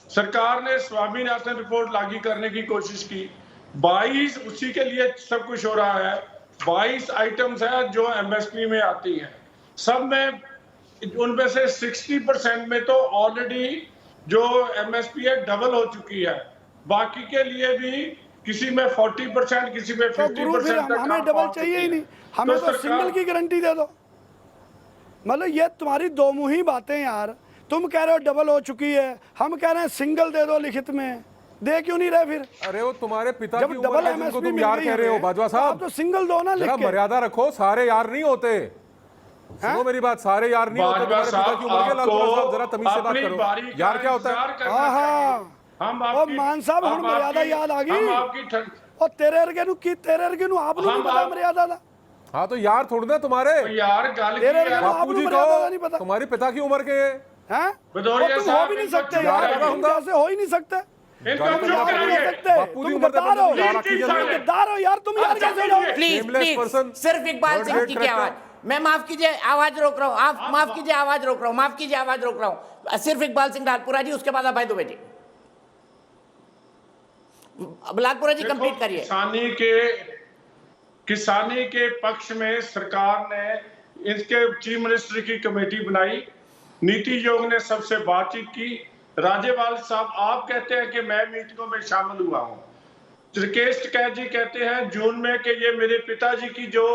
सरकार ने स्वामीनाथन रिपोर्ट लागू करने की कोशिश की, 22 उसी के लिए सब कुछ हो रहा है। 22 आइटम्स है जो एमएसपी में आती हैं, सब में उनमें से 60% में तो ऑलरेडी जो एमएसपी है डबल हो चुकी है। बाकी के लिए भी किसी में 40%, किसी में 50%।
हमें डबल चाहिए ही नहीं, हमें तो सिंगल की गारंटी दे दो। मतलब ये तुम्हारी दो मुही बातें यार। तुम कह रहे हो डबल हो चुकी है, हम कह रहे हैं सिंगल दे दो लिखित में, दे क्यों नहीं रहे फिर?
अरे वो तुम्हारे पिता
जब
की
डबल
उम्र है जिनको तुम यार कह रहे हो बाजवा साहब,
तो सिंगल दो ना, लिख के
मर्यादा रखो। सारे यार नहीं होते, सुनो मेरी बात, सारे यार नहीं होते। तुम्हारे पिता की उम्र के लालपुरा साहब जरा तमीज से बात करो। यार क्या होता है?
हम मान साहब हम मर्यादा याद आ गई, और तेरे अर्गे नु आप मर्यादा था।
हाँ तो यार थोड़ी ना तुम्हारे
यार
बापू जी को तुम्हारी पिता की उम्र के हैं,
तुम हो भी नहीं सकते यार, हो ही नहीं सकते।
इनको चुप कराइए।
तुम गद्दार हो
यार,
तुम यार कैसे हो?
प्लीज सिर्फ इकबाल सिंह जी की आवाज, मैं माफ कीजिए आवाज रोक रहा हूँ, आप माफ कीजिए आवाज रोक रहा हूँ, माफ कीजिए आवाज रोक रहा हूँ, सिर्फ इकबाल सिंह लालपुरा जी, उसके बाद अभय दुबे जी। लालपुरा जी कंप्लीट करिए।
किसानी के पक्ष में सरकार ने इसके चीफ मिनिस्टर की कमेटी बनाई, नीति आयोग ने सबसे बातचीत की। राज्यपाल साहब आप कहते हैं कि मैं मीटिंगों में शामिल हुआ हूं। त्रिकेश टिकैत जी कहते हैं जून में कि ये मेरे पिताजी की जो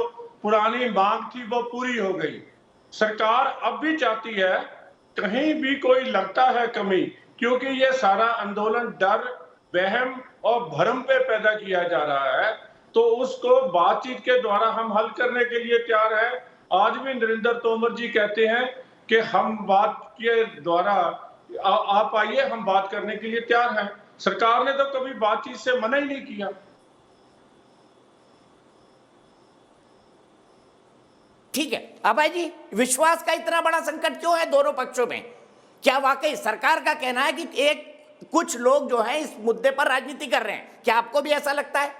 पुरानी मांग थी वो पूरी हो गई। सरकार अब भी चाहती है, कहीं भी कोई लगता है कमी, क्योंकि ये सारा आंदोलन डर, वहम और भ्रम पे पैदा किया जा रहा है, तो उसको बातचीत के द्वारा हम हल करने के लिए तैयार है। आज भी नरेंद्र तोमर जी कहते हैं कि हम बात के द्वारा आप आइए, हम बात करने के लिए तैयार हैं। सरकार ने तो कभी बातचीत से मना ही नहीं किया।
ठीक है अभय जी, विश्वास का इतना बड़ा संकट क्यों है दोनों पक्षों में? क्या वाकई सरकार का कहना है कि कुछ लोग जो हैं इस मुद्दे पर राजनीति कर रहे हैं, क्या आपको भी ऐसा लगता है?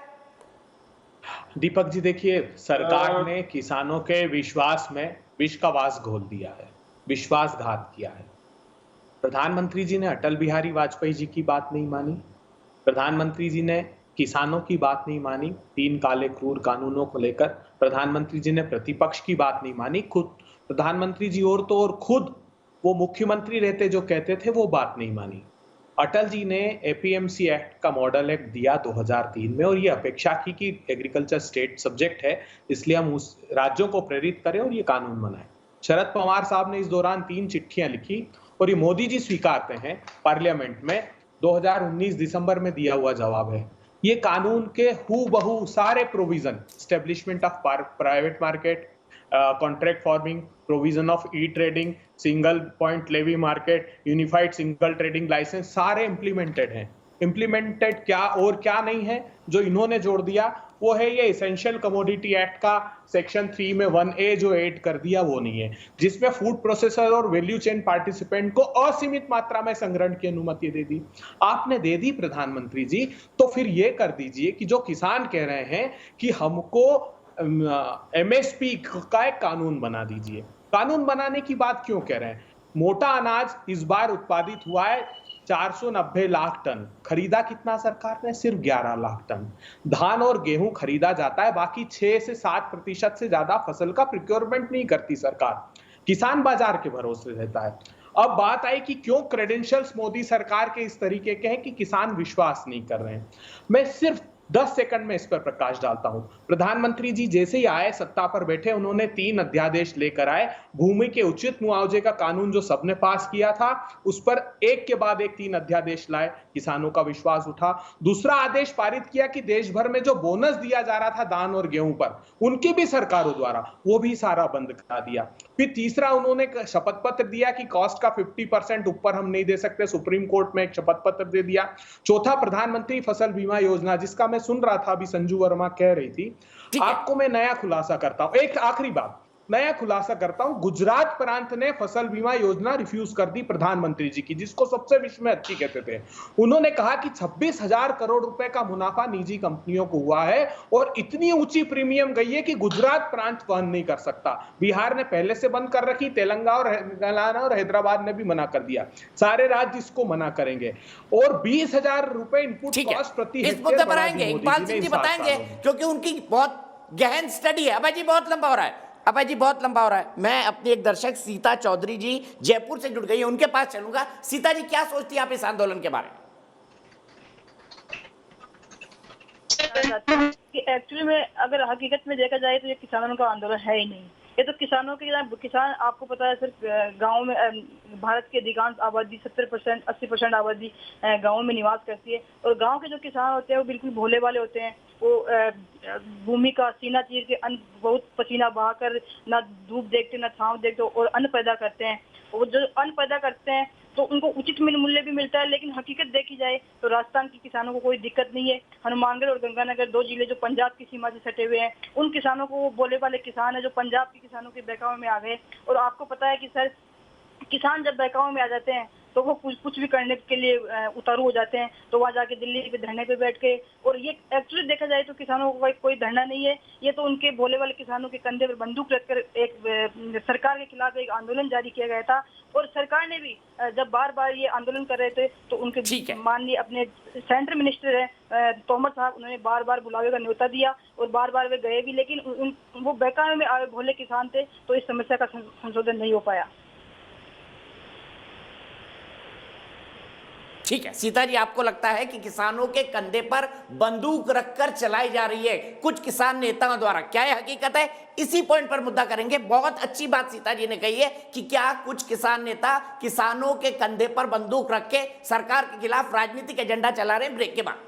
दीपक जी देखिए, सरकार ने किसानों के विश्वास में विष का वास घोल दिया है, विश्वासघात किया है। प्रधानमंत्री जी ने अटल बिहारी वाजपेयी जी की बात नहीं मानी, प्रधानमंत्री जी ने किसानों की बात नहीं मानी, 3 काले क्रूर कानूनों को लेकर प्रधानमंत्री जी ने प्रतिपक्ष की बात नहीं मानी, खुद प्रधानमंत्री जी और तो और खुद वो मुख्यमंत्री रहते जो कहते थे वो बात नहीं मानी। अटल जी ने एपीएमसी एक्ट का मॉडल एक्ट दिया 2003 में और ये अपेक्षा की कि एग्रीकल्चर स्टेट सब्जेक्ट है, इसलिए हम उस राज्यों को प्रेरित करें और ये कानून बनाएं। शरद पवार साहब ने इस दौरान 3 चिट्ठियां लिखी और ये मोदी जी स्वीकारते हैं पार्लियामेंट में। 2019 दिसंबर में दिया हुआ जवाब है। ये कानून के हूबहू सारे provision, establishment of private market, contract farming, provision of e trading, single point levy market, unified single trading licence, सारे इंप्लीमेंटेड हैं। इंप्लीमेंटेड क्या और क्या नहीं है जो इन्होंने जोड़ दिया वो है ये एसेंशियल कमोडिटी एक्ट का सेक्शन 3 में 1A जो ऐड कर दिया वो नहीं है, जिसमें फूड प्रोसेसर और वैल्यू चेन पार्टिसिपेंट को असीमित मात्रा में संग्रहण की अनुमति दे दी। आपने दे दी प्रधानमंत्री जी, तो फिर ये कर दीजिए कि जो किसान कह रहे हैं कि हमको एमएसपी का एक कानून बना दीजिए। कानून बनाने की बात क्यों कह रहे हैं? मोटा अनाज इस बार उत्पादित हुआ है 490 लाख टन, खरीदा कितना सरकार ने? सिर्फ 11 लाख टन। धान और गेहूं खरीदा जाता है, बाकी 6 से 7% से ज्यादा फसल का प्रोक्योरमेंट नहीं करती सरकार, किसान बाजार के भरोसे रहता है। अब बात आई कि क्यों क्रेडेंशियल्स मोदी सरकार के इस तरीके के हैं कि किसान विश्वास नहीं कर रहे हैं। मैं सिर्फ 10 सेकंड में इस पर प्रकाश डालता हूं। प्रधानमंत्री जी जैसे ही आए, सत्ता पर बैठे, उन्होंने 3 अध्यादेश लेकर आए। भूमि के उचित मुआवजे का कानून जो सबने पास किया था, उस पर एक के बाद एक 3 अध्यादेश लाए, किसानों का विश्वास उठा। दूसरा आदेश पारित किया कि देश भर में जो बोनस दिया जा रहा था धान और गेहूं पर, उनकी भी सरकारों द्वारा, वो भी सारा बंद करा दिया। फिर तीसरा उन्होंने शपथ पत्र दिया कि कॉस्ट का 50% ऊपर हम नहीं दे सकते, सुप्रीम कोर्ट में एक शपथ पत्र दे दिया। चौथा, प्रधानमंत्री फसल बीमा योजना, जिसका मैं सुन रहा था अभी संजू वर्मा कह रही थी। आपको मैं नया खुलासा करता हूं, एक आखिरी बात नया खुलासा करता हूं। गुजरात प्रांत ने फसल बीमा योजना रिफ्यूज कर दी प्रधानमंत्री जी की, जिसको सबसे विश्व में अच्छी कहते थे। उन्होंने कहा कि 26,000 करोड़ रुपए का मुनाफा निजी कंपनियों को हुआ है और इतनी ऊंची प्रीमियम गई है कि गुजरात प्रांत वहन नहीं कर सकता। बिहार ने पहले से बंद कर रखी, तेलंगाना और हैदराबाद ने भी मना कर दिया, सारे राज्य इसको मना करेंगे। और 20,000 रुपए इनपुट कॉस्ट प्रति
इस मुद्दे पर आएंगे, इकबाल सिंह जी बताएंगे, क्योंकि उनकी बहुत गहन स्टडी है। अभय जी बहुत लंबा हो रहा है, अभय जी बहुत लंबा हो रहा है। मैं अपनी एक दर्शक सीता चौधरी जी जयपुर से जुड़ गई है, उनके पास चलूंगा। सीता जी, क्या सोचती है आप इस आंदोलन के बारे में?
एक्चुअली में अगर हकीकत में देखा जाए तो ये किसानों का आंदोलन है ही नहीं। ये तो किसानों के किसान, आपको पता है, सिर्फ गाँव में भारत की अधिकांश आबादी 70% 80% आबादी गाँव में निवास करती है। और गाँव के जो किसान होते हैं वो बिल्कुल भोले वाले होते हैं। वो भूमि का सीना चीर के अन्न, बहुत पसीना बहाकर, ना धूप देखते ना छांव देखते, और अन्न पैदा करते हैं। और जो अन्न पैदा करते हैं तो उनको उचित मूल्य भी मिलता है। लेकिन हकीकत देखी जाए तो राजस्थान के किसानों को कोई दिक्कत नहीं है। हनुमानगढ़ और गंगानगर 2 जिले जो पंजाब की सीमा से सटे हुए हैं, उन किसानों को, वो बोले वाले किसान है जो पंजाब के किसानों के बहकावे में आ गए। और आपको पता है कि सर, किसान जब बहकावे में आ जाते हैं तो वो कुछ भी करने के लिए उतारू हो जाते हैं, तो वहाँ जाके दिल्ली पे धरने पे बैठ के, और ये एक्चुअली देखा जाए तो किसानों का कोई धरना नहीं है, ये तो उनके भोले वाले किसानों के कंधे पर बंदूक रखकर एक सरकार के खिलाफ एक आंदोलन जारी किया गया था। और सरकार ने भी जब बार बार ये आंदोलन कर रहे थे तो उनके माननीय अपने सेंटर मिनिस्टर है तोमर साहब, उन्होंने बार बार बुलावे का न्योता दिया और बार बार वे गए भी, लेकिन वो बेकार में आए भोले किसान थे, तो इस समस्या का संशोधन नहीं हो पाया।
ठीक है सीता जी, आपको लगता है कि किसानों के कंधे पर बंदूक रखकर चलाई जा रही है कुछ किसान नेताओं द्वारा, क्या यह हकीकत है? इसी पॉइंट पर मुद्दा करेंगे। बहुत अच्छी बात सीता जी ने कही है कि क्या कुछ किसान नेता किसानों के कंधे पर बंदूक रख के सरकार के खिलाफ राजनीतिक एजेंडा चला रहे हैं। ब्रेक के बाद